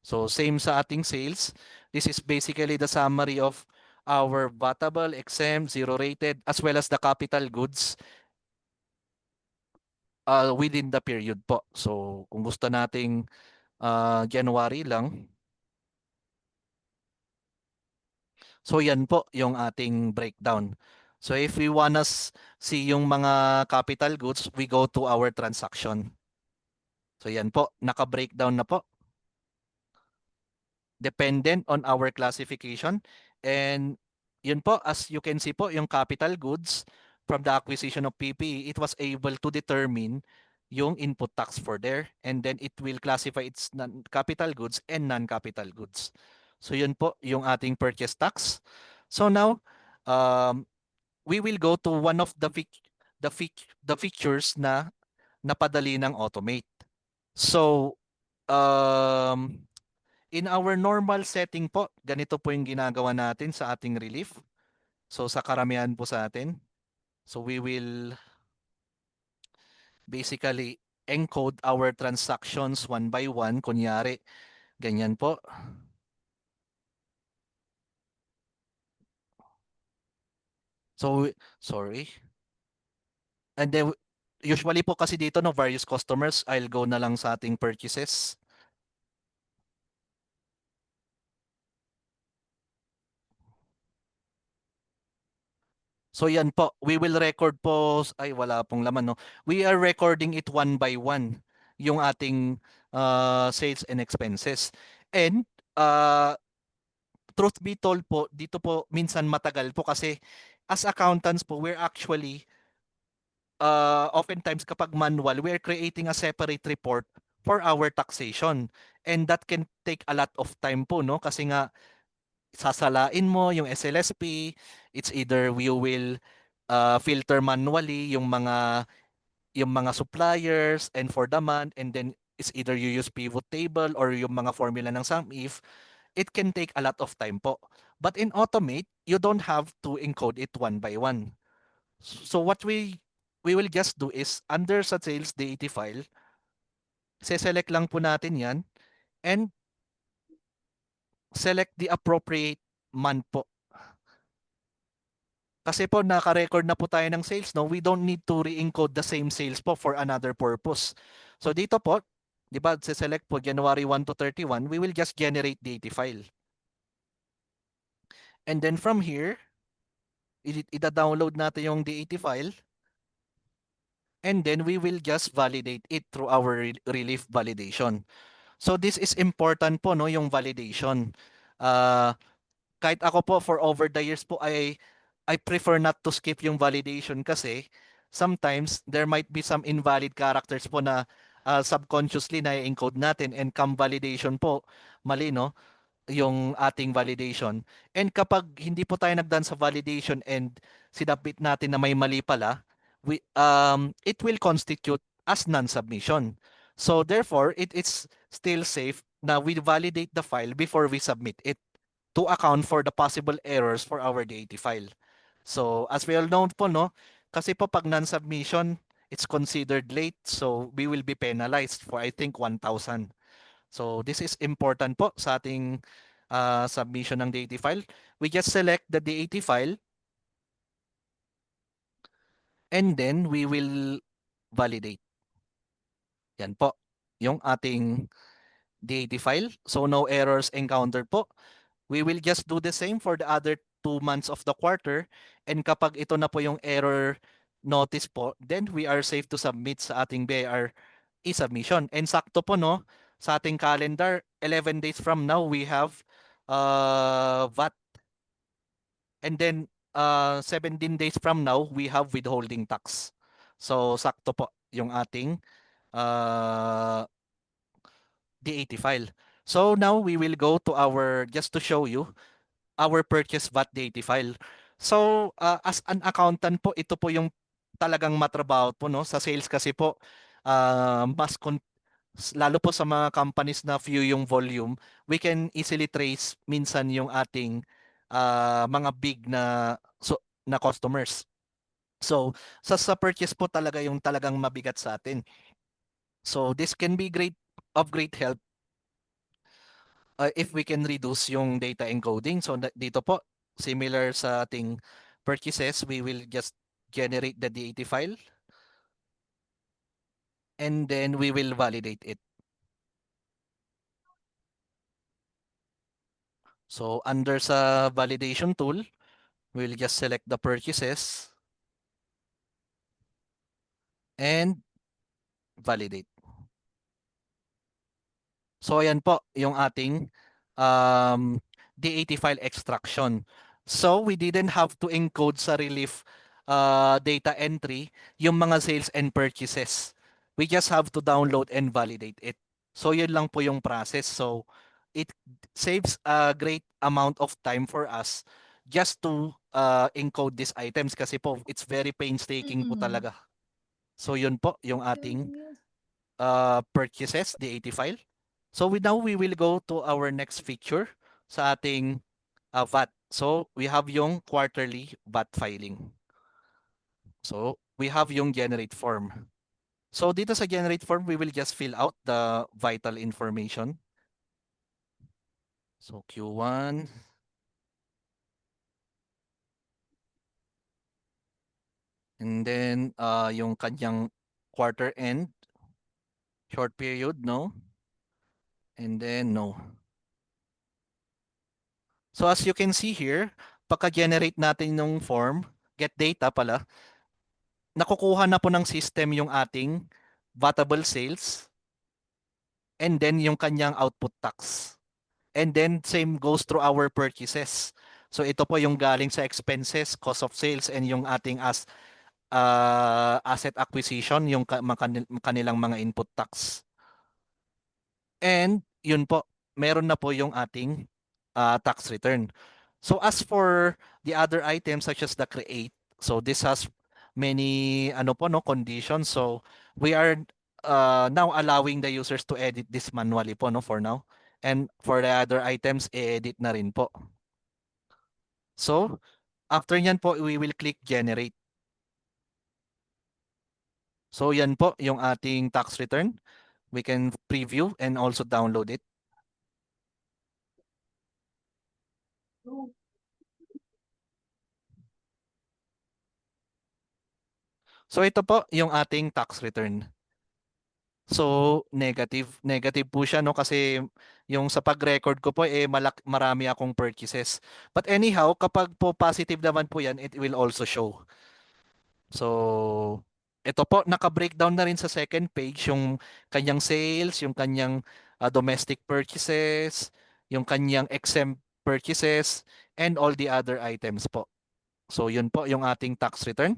So same sa ating sales. This is basically the summary of our VATable, exempt, zero-rated, as well as the capital goods within the period po. So kung gusto nating January lang, so yan po yung ating breakdown. So if we wanna see yung mga capital goods, we go to our transaction. So yan po, naka-breakdown na po. Dependent on our classification. And yun po, as you can see po, yung capital goods from the acquisition of PPE, it was able to determine yung input tax for there. And then it will classify its capital goods and non-capital goods. So yun po yung ating purchase tax. So now, we will go to one of the features na napadali ng automate. So, in our normal setting po, ganito po yung ginagawa natin sa ating relief. So sa karamihan po sa atin. So we will basically encode our transactions one by one. Kunyari, ganyan po. So, sorry. And then, usually po kasi dito, no, various customers, I'll go na lang sa ating purchases. So yan po, we will record po, ay wala pong laman, no. We are recording it one by one, yung ating sales and expenses. And truth be told po, dito po minsan matagal po kasi as accountants po, we're actually oftentimes kapag manual, we're creating a separate report for our taxation. And that can take a lot of time po, no? Kasi nga sasalain mo yung SLSP, it's either you will filter manually yung mga suppliers and for the month, and then it's either you use pivot table or yung mga formula ng SUMIF. It can take a lot of time po. But in Automate, you don't have to encode it one by one. So what we will just do is under sa sales data file, select lang po natin yan and select the appropriate month po. Kasi po naka-record na po tayo ng sales, no? We don't need to re-encode the same sales po for another purpose. So dito po, 'di ba, select po January 1 to 31, we will just generate data file. And then from here, ida-download natin yung DAT file. And then we will just validate it through our relief validation. So this is important po, no, yung validation. Kahit ako po for over the years po I prefer not to skip yung validation kasi sometimes there might be some invalid characters po na subconsciously na-encode natin, and come validation po, mali, no, yung ating validation. And kapag hindi po tayo nagdone sa validation and sinabit natin na may mali pala, it will constitute as non-submission. So therefore, it is still safe na we validate the file before we submit it to account for the possible errors for our DAT file. So as we all know po, no, kasi po pag non-submission, it's considered late, so we will be penalized for I think 1,000. So this is important po sa ating submission ng DAT file. We just select the DAT file and then we will validate. Yan po yung ating DAT file. So no errors encountered po. We will just do the same for the other 2 months of the quarter. And kapag ito na po yung error notice po, then we are safe to submit sa ating BIR e-submission. And sakto po, no, sa ating calendar, 11 days from now, we have VAT. And then 17 days from now, we have withholding tax. So sakto po yung ating DAT file. So now we will go to our, just to show you, our purchase VAT data file. So, as an accountant po, ito po yung talagang matrabaho po, no? Sa sales kasi po, lalo po sa mga companies na few yung volume, we can easily trace minsan yung ating mga big na customers. So, sa purchase po talaga yung talagang mabigat sa atin. So, this can be of great help if we can reduce yung data encoding. So dito po, similar sa ating purchases, we will just generate the DAT file and then we will validate it. So under sa validation tool, we'll just select the purchases and validate. So ayan po yung ating DAT file extraction. So we didn't have to encode sa relief data entry yung mga sales and purchases. We just have to download and validate it. So yun lang po yung process. So it saves a great amount of time for us just to encode these items kasi po it's very painstaking po talaga. So yun po yung ating purchases, DAT file. So now we will go to our next feature sa ating VAT. So we have yung quarterly VAT filing. So we have yung generate form. So dito sa generate form, we will just fill out the vital information. So Q1. And then yung kanyang quarter end, short period, no? And then no. So as you can see here, pagka-generate natin ng form, get data pala, nakukuha na po ng system yung ating vatable sales and then yung kanyang output tax. And then same goes through our purchases. So ito po yung galing sa expenses, cost of sales, and yung ating asset acquisition, yung kanilang mga input tax. And yun po, meron na po yung ating tax return. So as for the other items such as the create, so this has many ano po no conditions. So we are now allowing the users to edit this manually po no for now. And for the other items, i-edit na rin po. So after nyan po, we will click generate. So yan po yung ating tax return. We can preview and also download it. So ito po yung ating tax return. So negative, negative po siya no kasi yung sa pag-record ko po marami akong purchases. But anyhow, kapag po positive naman po yan, it will also show. So ito po naka-breakdown na rin sa second page yung kanyang sales, yung kanyang domestic purchases, yung kanyang exempt purchases and all the other items po. So yun po yung ating tax return.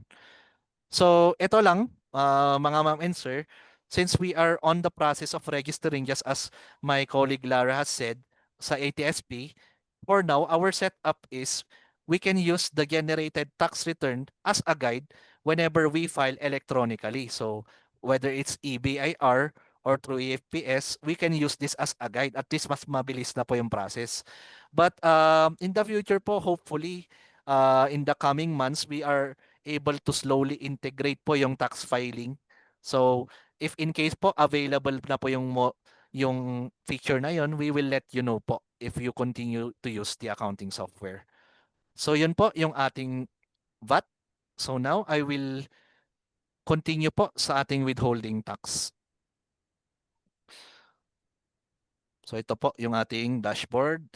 So, ito lang, mga ma'am and sir, since we are on the process of registering, just as my colleague Lara has said, sa ATSP, for now, our setup is we can use the generated tax return as a guide whenever we file electronically. So, whether it's EBIR or through EFPS, we can use this as a guide. At least mas mabilis na po yung process. But in the future po, hopefully, in the coming months, we are able to slowly integrate po yung tax filing. So, if in case po available na po yung feature na yon, we will let you know po if you continue to use the accounting software. So, yun po yung ating VAT. So now I will continue po sa ating withholding tax. So ito po yung ating dashboard.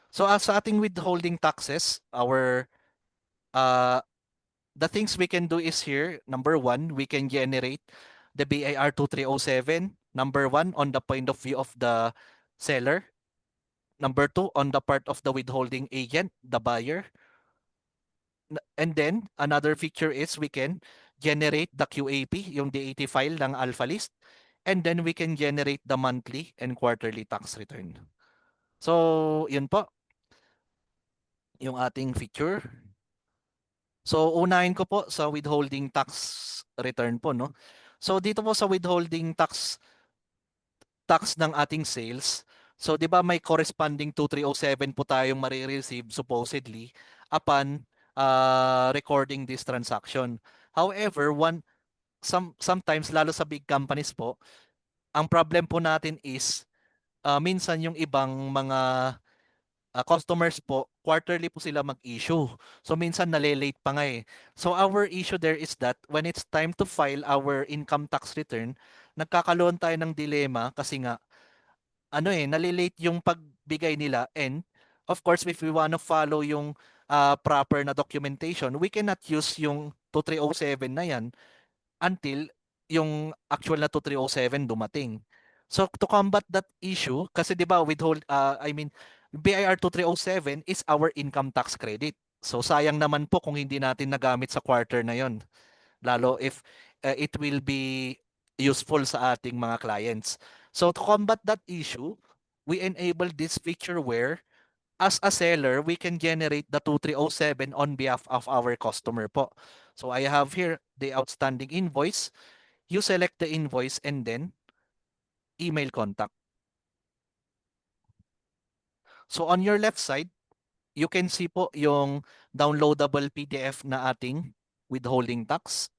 So sa ating withholding taxes, uh, the things we can do is here, number one, we can generate the BIR 2307, number one, on the point of view of the seller, number two, on the part of the withholding agent, the buyer. And then, another feature is we can generate the QAP, yung DAT file ng Alpha List, and then we can generate the monthly and quarterly tax return. So, yun po, yung ating feature. So, unahin ko po sa withholding tax return po, no? So, dito po sa withholding tax ng ating sales, so 'di ba may corresponding 2307 po tayong marireceive supposedly upon recording this transaction. However, sometimes lalo sa big companies po, ang problem po natin is minsan yung ibang mga customers po, quarterly po sila mag-issue. So minsan nale-late pa nga eh. So our issue there is that when it's time to file our income tax return, nagkakaroon tayo ng dilema kasi nga ano eh, nalilate yung pagbigay nila, and of course if we want to follow yung proper na documentation, we cannot use yung 2307 na yan until yung actual na 2307 dumating. So to combat that issue, kasi 'di ba BIR 2307 is our income tax credit. So sayang naman po kung hindi natin nagamit sa quarter na 'yon. Lalo if it will be useful sa ating mga clients. So to combat that issue, we enable this feature where as a seller, we can generate the 2307 on behalf of our customer po. So I have here the outstanding invoice. You select the invoice and then email contact. So on your left side, you can see po yung downloadable PDF na ating withholding tax.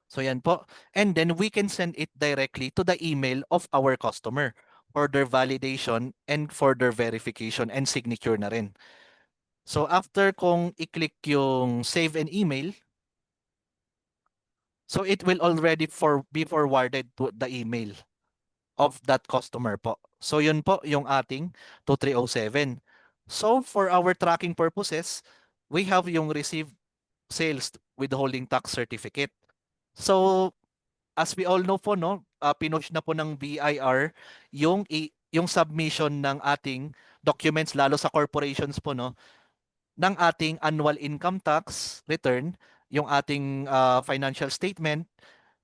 So yan po. And then we can send it directly to the email of our customer for their validation and for their verification and signature na rin. So after kung i-click yung save an email, so it will already be forwarded to the email of that customer po. So yun po yung ating 2307. So for our tracking purposes, we have yung received sales withholding tax certificate. So as we all know po, no, pinush na po ng BIR yung submission ng ating documents, lalo sa corporations po, no, ng ating annual income tax return, yung ating financial statement,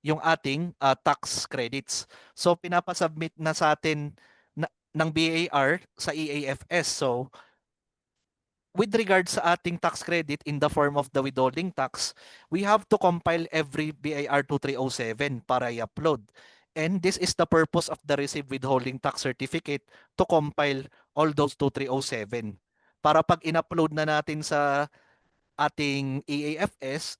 yung ating tax credits. So pinapasubmit na sa atin ng BAR sa EAFS. So with regard sa ating tax credit in the form of the withholding tax, we have to compile every BIR 2307 para i-upload. And this is the purpose of the received withholding tax certificate, to compile all those 2307. Para pag in-upload na natin sa ating EAFS,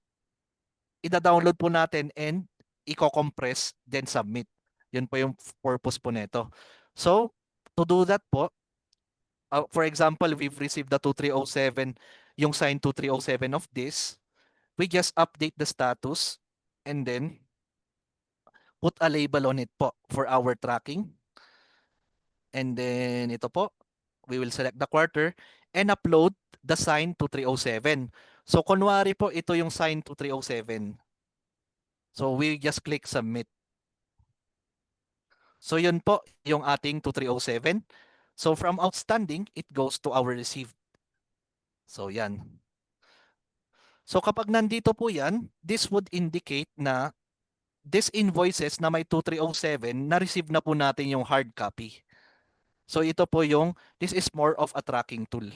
ida-download po natin and i-compress, then submit. Yun po yung purpose po nito. So, to do that po, for example, we've received the 2307, yung sign 2307 of this, we just update the status and then put a label on it po for our tracking. And then ito po, we will select the quarter and upload the sign 2307. So kunwari po ito yung sign 2307. So we just click submit. So yun po yung ating 2307. So from outstanding, it goes to our received. So yan. So kapag nandito po yan, this would indicate na these invoices na may 2307, na-receive na po natin yung hard copy. So ito po this is more of a tracking tool.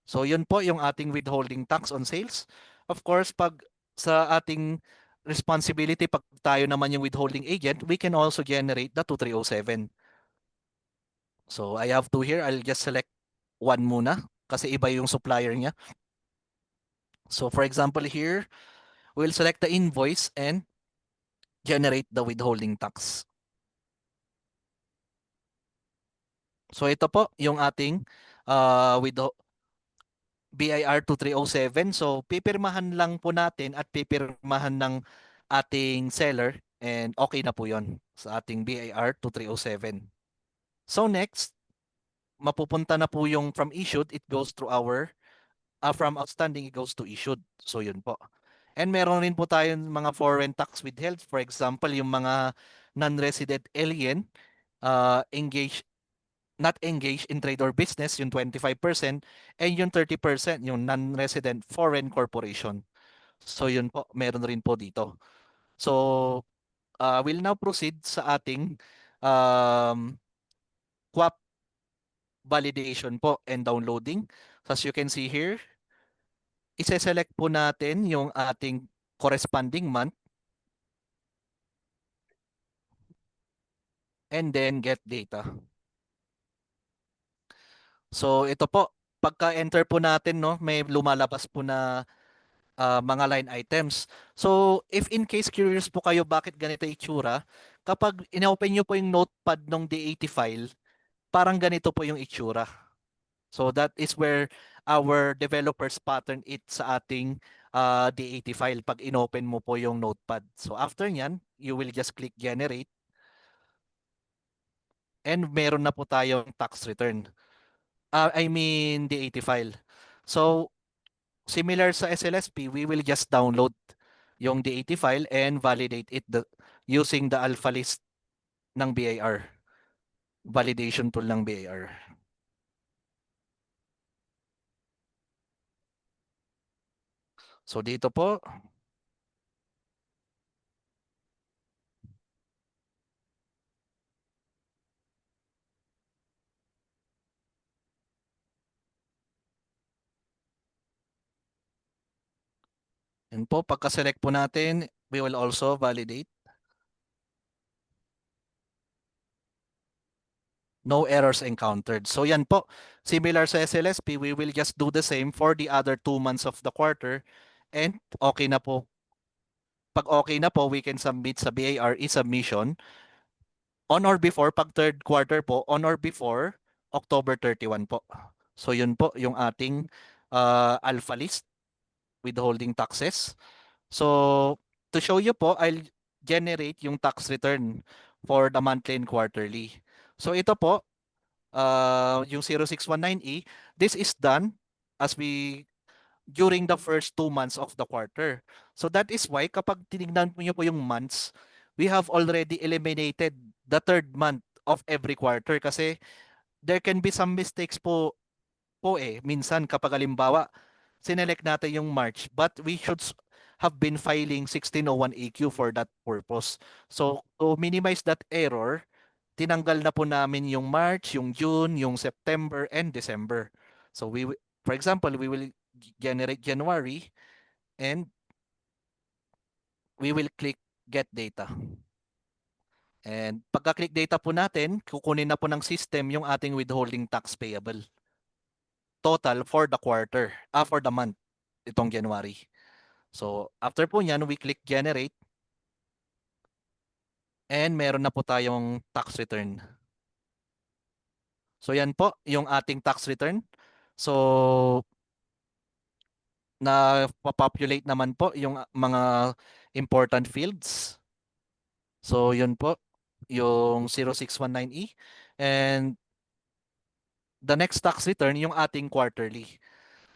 So yun po yung ating withholding tax on sales. Of course, pag sa ating responsibility, pag tayo naman yung withholding agent, we can also generate the 2307. So I have two here. I'll just select one muna kasi iba yung supplier niya. So for example here, we'll select the invoice and generate the withholding tax. So ito po yung ating with BIR 2307. So pipirmahan lang po natin at pipirmahan ng ating seller and okay na po yon sa ating BIR 2307. So next, mapupunta na po yung from issued, it goes through our from outstanding, it goes to issued. So yun po. And meron rin po tayong mga foreign tax withheld. For example, yung mga non-resident alien not engaged in trade or business, yung 25%, and yung 30%, yung non-resident foreign corporation. So yun po, meron rin po dito. So we'll now proceed sa ating QAP validation po and downloading. So as you can see here, ise-select po natin yung ating corresponding month and then get data. So ito po, pagka-enter po natin, no, may lumalabas po na mga line items. So if in case curious po kayo bakit ganito itsura, kapag inopen nyo po yung notepad ng D80 file, parang ganito po yung itsura. So that is where our developers pattern it sa ating D80 file pag inopen mo po yung notepad. So after nyan, you will just click generate and meron na po tayong tax return. I mean D80 file. So similar sa SLSP, we will just download yung D80 file and validate it using the alpha list ng BIR. Validation tool ng BIR. So dito po, yun po, pagka-select po natin, we will also validate. No errors encountered. So yan po, similar sa SLSP, we will just do the same for the other 2 months of the quarter and okay na po. Pag okay na po, we can submit sa BAR e-submission on or before, pag third quarter po, on or before October 31 po. So yun po yung ating alpha list withholding taxes. So to show you po, I'll generate yung tax return for the monthly and quarterly. So ito po, yung 0619E, this is done as we during the first 2 months of the quarter. So that is why kapag tinignan niyo po yung months, we have already eliminated the third month of every quarter kasi there can be some mistakes po minsan kapag halimbawa sinelect natin yung March but we should have been filing 1601 AQ for that purpose. So to minimize that error, tinanggal na po namin yung March, yung June, yung September, and December. So for example, we will generate January and we will click get data. And pagka-click data po natin, kukunin na po ng system yung ating withholding tax payable. Total for the quarter, for the month, itong January. So after po nyan, we click generate and meron na po tayong tax return. So yan po yung ating tax return. So na populate naman po yung mga important fields. So yun po yung 0619E and the next tax return yung ating quarterly.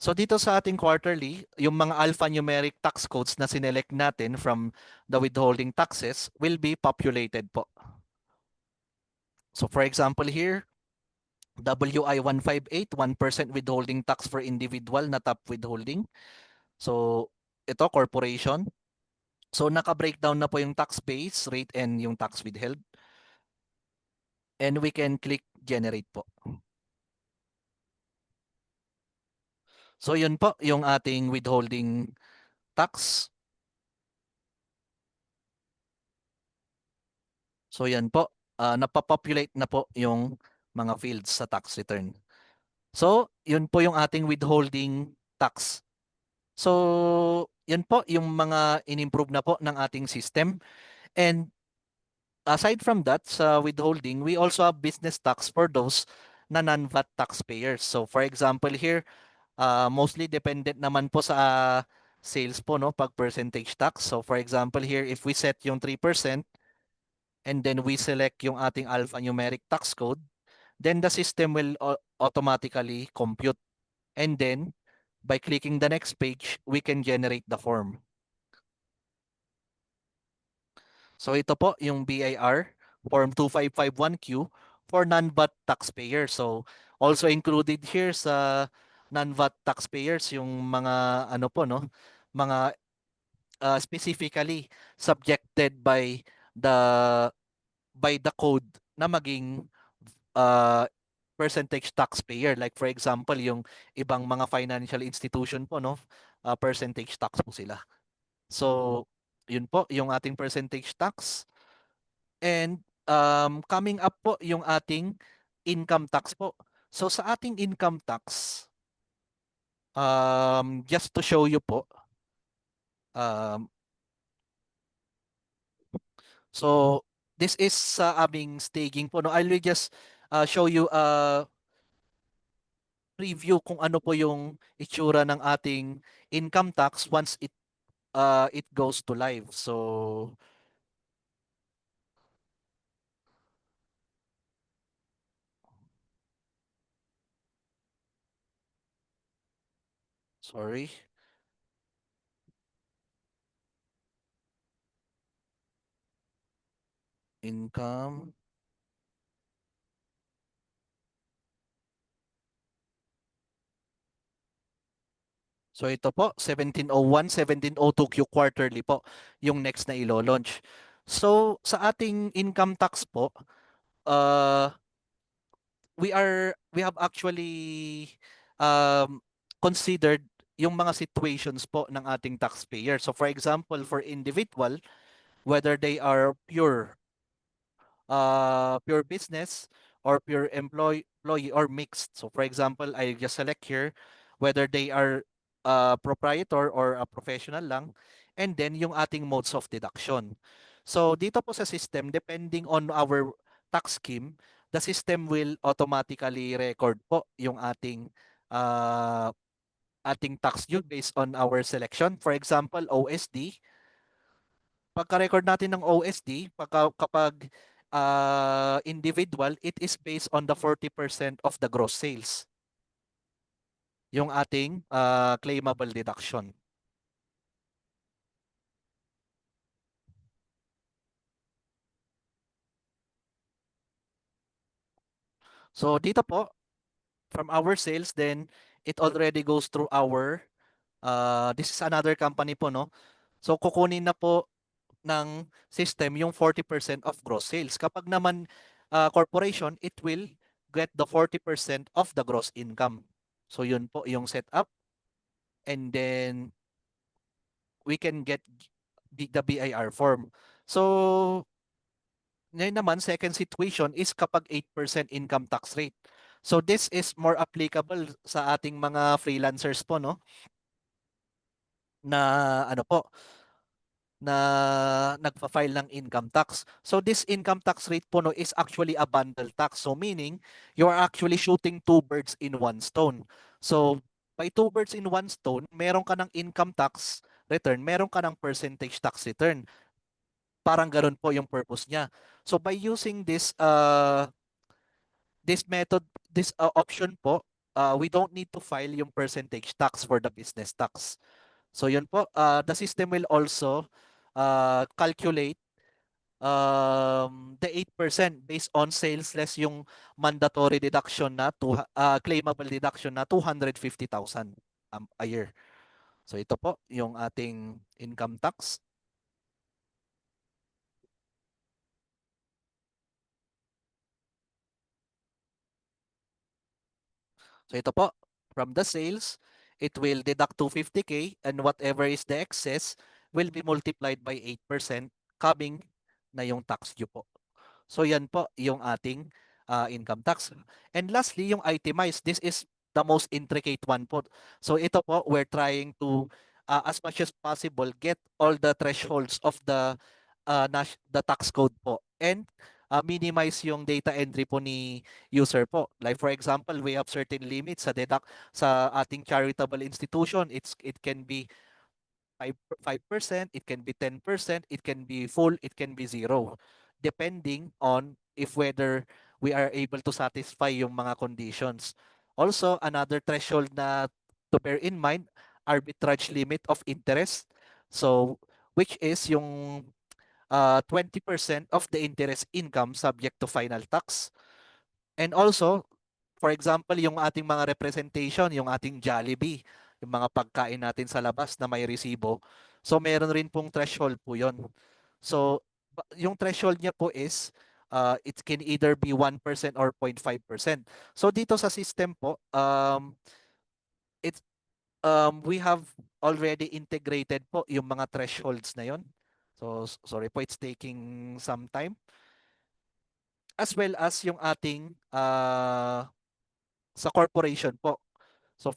So dito sa ating quarterly, yung mga alphanumeric tax codes na sinelect natin from the withholding taxes will be populated po. So for example here, WI 158, 1% withholding tax for individual na top withholding. So ito corporation. So naka-breakdown na po yung tax base, rate, and yung tax withheld. And we can click generate po. So yun po yung ating withholding tax. So yan po, napapopulate na po yung mga fields sa tax return. So yun po yung ating withholding tax. So yun po yung mga in-improve na po ng ating system. And aside from that, sa withholding, we also have business tax for those na non-VAT taxpayers. So for example here, mostly dependent naman po sa sales po, no, pag percentage tax. So for example here, if we set yung 3% and then we select yung ating alphanumeric tax code, then the system will automatically compute. And then by clicking the next page, we can generate the form. So ito po yung BIR form 2551Q for non-VAT taxpayers. So also included here sa non-VAT taxpayers yung mga ano po, no, mga specifically subjected the by the code na maging uh, percentage taxpayer. Like for example, yung ibang mga financial institution po, no, percentage tax po sila. So yun po yung ating percentage tax. And coming up po yung ating income tax po. So sa ating income tax, just to show you po, um, so this is sa aming staging po. No? I will just show you a preview kung ano po yung itsura ng ating income tax once it goes to live. So sorry. Income. So ito po, 1701, 1702Q quarterly po, yung next na ilo-launch. So sa ating income tax po, uh, we have actually considered yung mga situations po ng ating taxpayer. So for example, for individual, whether they are pure business or pure employee or mixed. So for example, I just select here whether they are proprietor or a professional lang, and then yung ating modes of deduction. So dito po sa system, depending on our tax scheme, the system will automatically record po yung uh, ating tax due based on our selection. For example, OSD, pagka-record natin ng OSD, kapag individual, it is based on the 40% of the gross sales, yung ating claimable deduction. So dito po, from our sales, then it already goes through our, this is another company po, no? So kukunin na po ng system yung 40% of gross sales. Kapag naman corporation, it will get the 40% of the gross income. So yun po yung setup. And then we can get the BIR form. So ngayon naman, second situation is kapag 8% income tax rate. So this is more applicable sa ating mga freelancers po, no? Na ano po, na nagfa-file ng income tax. So this income tax rate po, no, is actually a bundle tax. So meaning you are actually shooting two birds in one stone. So by two birds in one stone, meron ka ng income tax return, meron ka ng percentage tax return. Parang ganun po yung purpose niya. So by using this method, this option po, we don't need to file yung percentage tax for the business tax. So yun po, the system will also calculate the 8% based on sales less yung mandatory deduction na claimable deduction na 250,000 a year. So ito po yung ating income tax. So ito po, from the sales, it will deduct 250K, and whatever is the excess will be multiplied by 8%, coming na yung tax due po. So yan po yung ating income tax. And lastly, yung itemized. This is the most intricate one po. So ito po, we're trying to, as much as possible, get all the thresholds of the tax code po. And minimize yung data entry po ni user po. Like for example, we have certain limits sa ating charitable institution. It can be 5%, it can be 10%, it can be full, it can be zero, depending on if whether we are able to satisfy yung mga conditions. Also, another threshold na to bear in mind, arbitrage limit of interest. So, which is yung 20% of the interest income subject to final tax. And also, for example, yung ating mga representation, yung ating Jollibee, yung mga pagkain natin sa labas na may resibo. So meron rin pong threshold po yun. So yung threshold niya po is it can either be 1% or 0.5%. So dito sa system po, it's we have already integrated po yung mga thresholds na yon. So sorry po, it's taking some time. As well as yung ating sa corporation po. So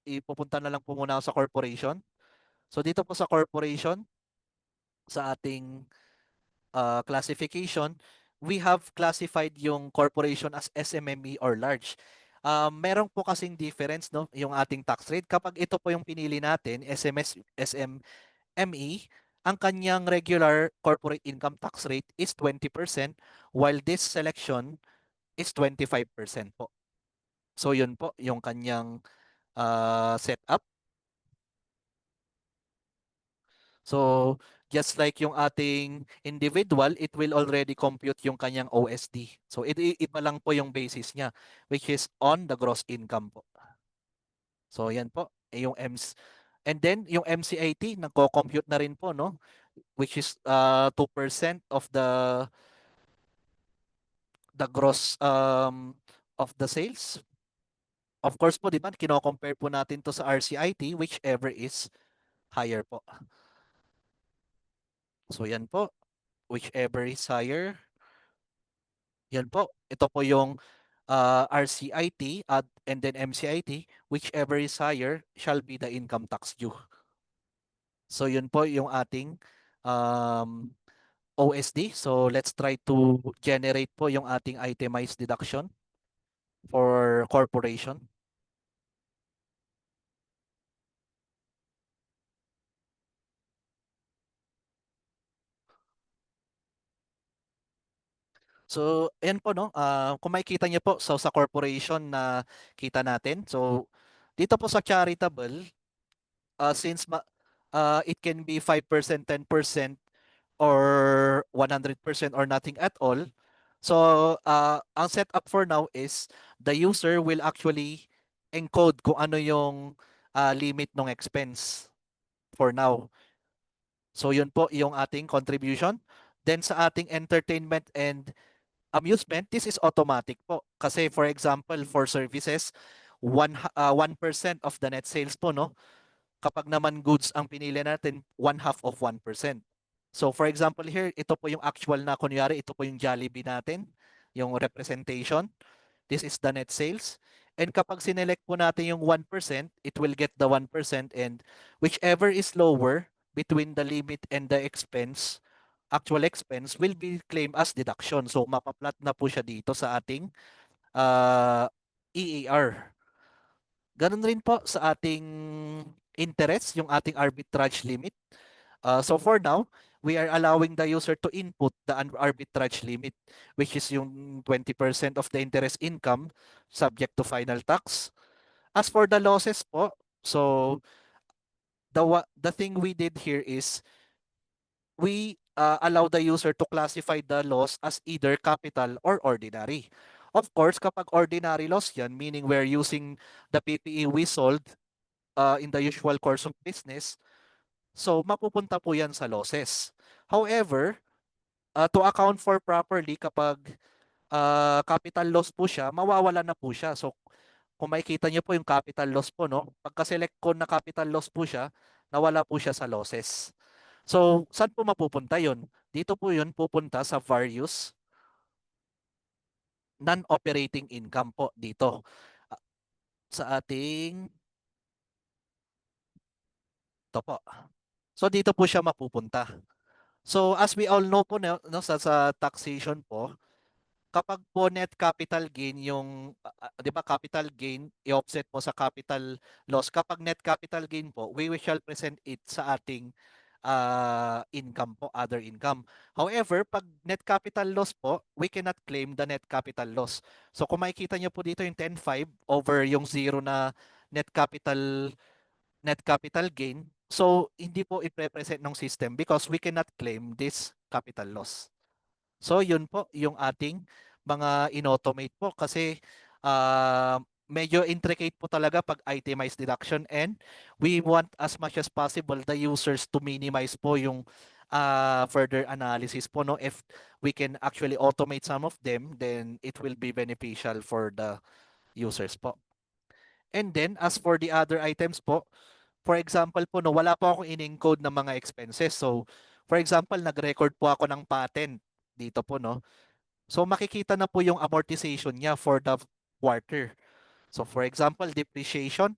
ipupunta na lang po muna ako sa corporation. So dito po sa corporation, sa ating classification, we have classified yung corporation as SMME or large. Meron po kasing difference, no, yung ating tax rate. Kapag ito po yung pinili natin, SMME, ang kanyang regular corporate income tax rate is 20%, while this selection is 25% po. So yun po yung kanyang setup. So, just like yung ating individual, it will already compute yung kanyang OSD. So, iba lang po yung basis niya, which is on the gross income po. So, yan po. Yung and then, yung MCIT, nagko-compute na rin po, no? Which is 2% of the gross of the sales. Of course po, di ba, kino-compare po natin to sa RCIT, whichever is higher po. So, yan po. Whichever is higher, Yan po. Ito po yung RCIT and then MCIT, whichever is higher shall be the income tax due. So yun po yung ating um, OSD. So let's try to generate po yung ating itemized deduction for corporation. So, ayan po no, kung makikita niyo po sa corporation na kita natin. So, dito po sa charitable, since it can be 5%, 10% or 100% or nothing at all. So, ang setup for now is the user will actually encode kung ano yung limit ng expense for now. So, yun po yung ating contribution. Then sa ating entertainment and amusement, this is automatic po. Kasi for example, for services, 1% of the net sales po, no? Kapag naman goods ang pinili natin, 1/2 of 1%. So for example here, ito po yung actual na, kunyari, ito po yung Jollibee natin, yung representation. This is the net sales. And kapag sinelect po natin yung 1%, it will get the 1%, and whichever is lower between the limit and the expense, actual expense will be claimed as deduction. So mapaplat na po siya dito sa ating EAR. Ganun rin po sa ating interest, yung ating arbitrage limit. So for now, we are allowing the user to input the arbitrage limit, which is yung 20% of the interest income subject to final tax. As for the losses po, so the thing we did here is we allow the user to classify the loss as either capital or ordinary. Of course, kapag ordinary loss yan, meaning we're using the PPE we sold in the usual course of business, so mapupunta po yan sa losses. However, to account for properly, kapag capital loss po siya, mawawala na po siya. So kung makikita niyo po yung capital loss po, no? Pagka-select ko na capital loss po siya, nawala po siya sa losses. So, saan po mapupunta yun? Dito po yun pupunta sa various non-operating income po dito. Ah, Sa ating, ito po. So, dito po siya mapupunta. So, as we all know po, no, sa taxation po, kapag po net capital gain yung 'di ba, capital gain i-offset mo sa capital loss. Kapag net capital gain po, we shall present it sa ating income po, other income. However, pag net capital loss po, we cannot claim the net capital loss. So kung makikita niyo po dito yung 10.5 over yung zero na net capital gain, so hindi po i-present ng system because we cannot claim this capital loss. So yun po yung ating mga in-automate po kasi medyo intricate po talaga pag itemized deduction, and we want as much as possible the users to minimize po yung further analysis po, no. If we can actually automate some of them, then it will be beneficial for the users po. And then as for the other items po, for example po, no, wala po akong in-encode ng mga expenses. So for example, nag-record po ako ng patent dito po, no. So makikita na po yung amortization niya for the quarter. So for example, depreciation,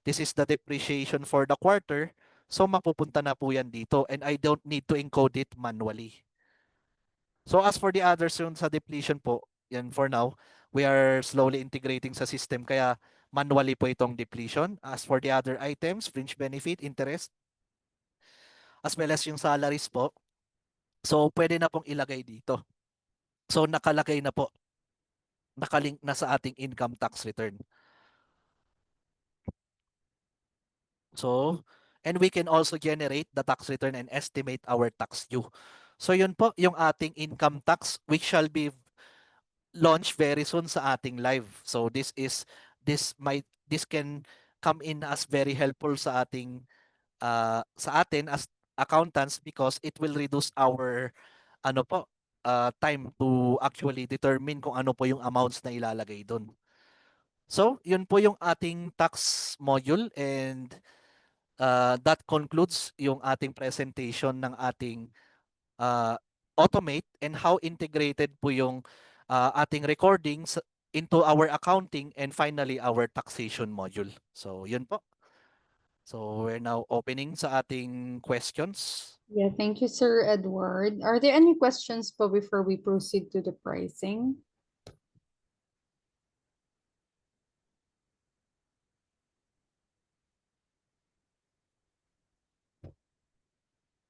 this is the depreciation for the quarter. So mapupunta na po yan dito, and I don't need to encode it manually. So as for the others yung sa depletion po, yan for now, we are slowly integrating sa system, kaya manually po itong depletion. As for the other items, fringe benefit, interest, as well as yung salaries po, so pwede na pong ilagay dito. So nakalagay na po, nakalink na sa ating income tax return. So, and we can also generate the tax return and estimate our tax due. So yun po yung ating income tax, which shall be launched very soon sa ating live. So this can come in as very helpful sa ating sa atin as accountants, because it will reduce our ano po time to actually determine kung ano po yung amounts na ilalagay doon. So, yun po yung ating tax module, and that concludes yung ating presentation ng ating automate and how integrated po yung ating recordings into our accounting, and finally our taxation module. So yun po. So we're now opening sa ating questions.
Yeah, thank you, Sir Edward. Are there any questions po before we proceed to the pricing?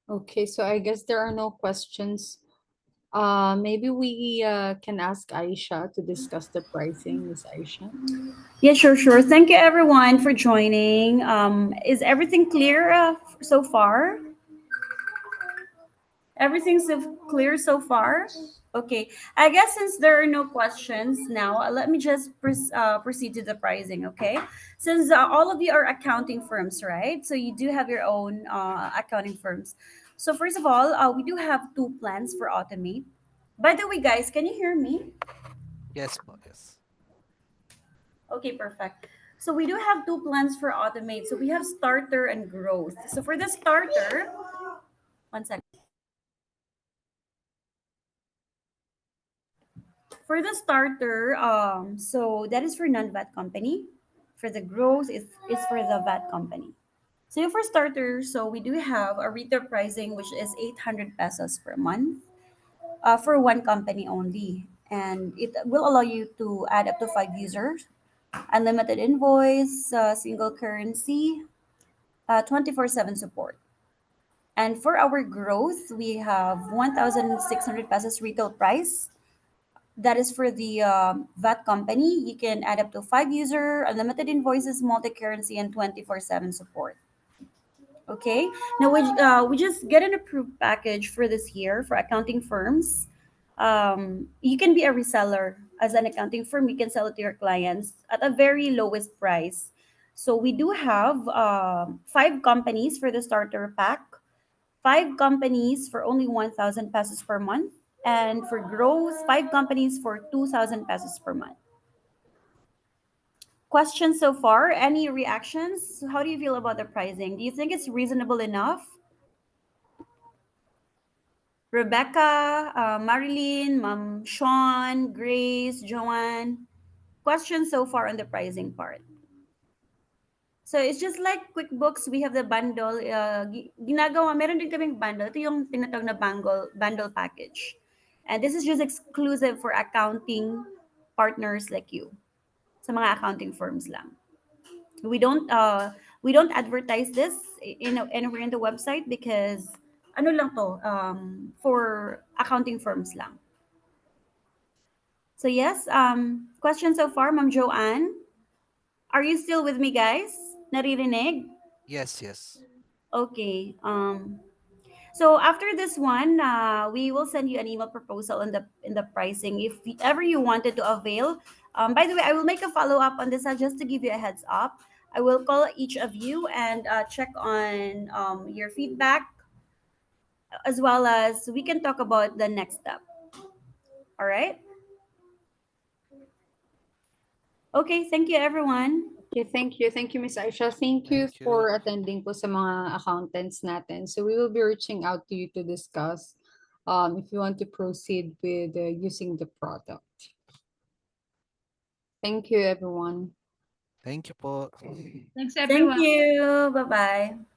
Okay, so I guess there are no questions. Maybe we can ask Aisha to discuss the pricing, Miss Aisha.
Yeah, sure. Thank you everyone for joining. Is everything clear so far? Everything's clear so far? Okay. I guess since there are no questions now, let me just proceed to the pricing, okay? Since all of you are accounting firms, right? So you do have your own accounting firms. So first of all, we do have two plans for Automate. By the way, guys, can you hear me?
Yes po, yes.
Okay, perfect. So we do have two plans for Automate. So we have starter and growth. So for the starter, one second. For the starter, so that is for non-VAT company. For the growth, is for the VAT company. So for starter, so we do have a retail pricing which is 800 pesos per month for one company only. And it will allow you to add up to 5 users, unlimited invoice, single currency, 24/7 support. And for our growth, we have 1,600 pesos retail price. That is for the VAT company. You can add up to 5 user, unlimited invoices, multi-currency, and 24/7 support. Okay. Now we just get an approved package for this year for accounting firms. You can be a reseller as an accounting firm. You can sell it to your clients at a very lowest price. So we do have 5 companies for the starter pack, 5 companies for only 1,000 pesos per month, and for growth, 5 companies for 2,000 pesos per month. Questions so far? Any reactions? How do you feel about the pricing? Do you think it's reasonable enough? Rebecca, Marilyn, Ma'am Sean, Grace, Joanne. Questions so far on the pricing part? So it's just like QuickBooks, we have the bundle. Ginagawa, meron din kaming bundle. Ito yung tinatawag na bundle package. And this is just exclusive for accounting partners like you. Sa mga accounting firms lang. We don't advertise this anywhere in the website because ano lang to, for accounting firms lang. So yes, question so far, Ma'am Joanne. Are you still with me, guys? Naririnig?
Yes, yes.
Okay. So after this one, we will send you an email proposal in the pricing if ever you wanted to avail. By the way, I will make a follow up on this just to give you a heads up. I will call each of you and check on your feedback, as well as we can talk about the next step. All right. Okay. Thank you, everyone.
Okay, thank you. Thank you, Miss Aisha. Thank you
Thank you.
for attending po sa mga accountants natin. So we will be reaching out to you to discuss if you want to proceed with using the product. Thank you, everyone.
Thank you po.
Thanks,
Thank
everyone.
you. Bye bye.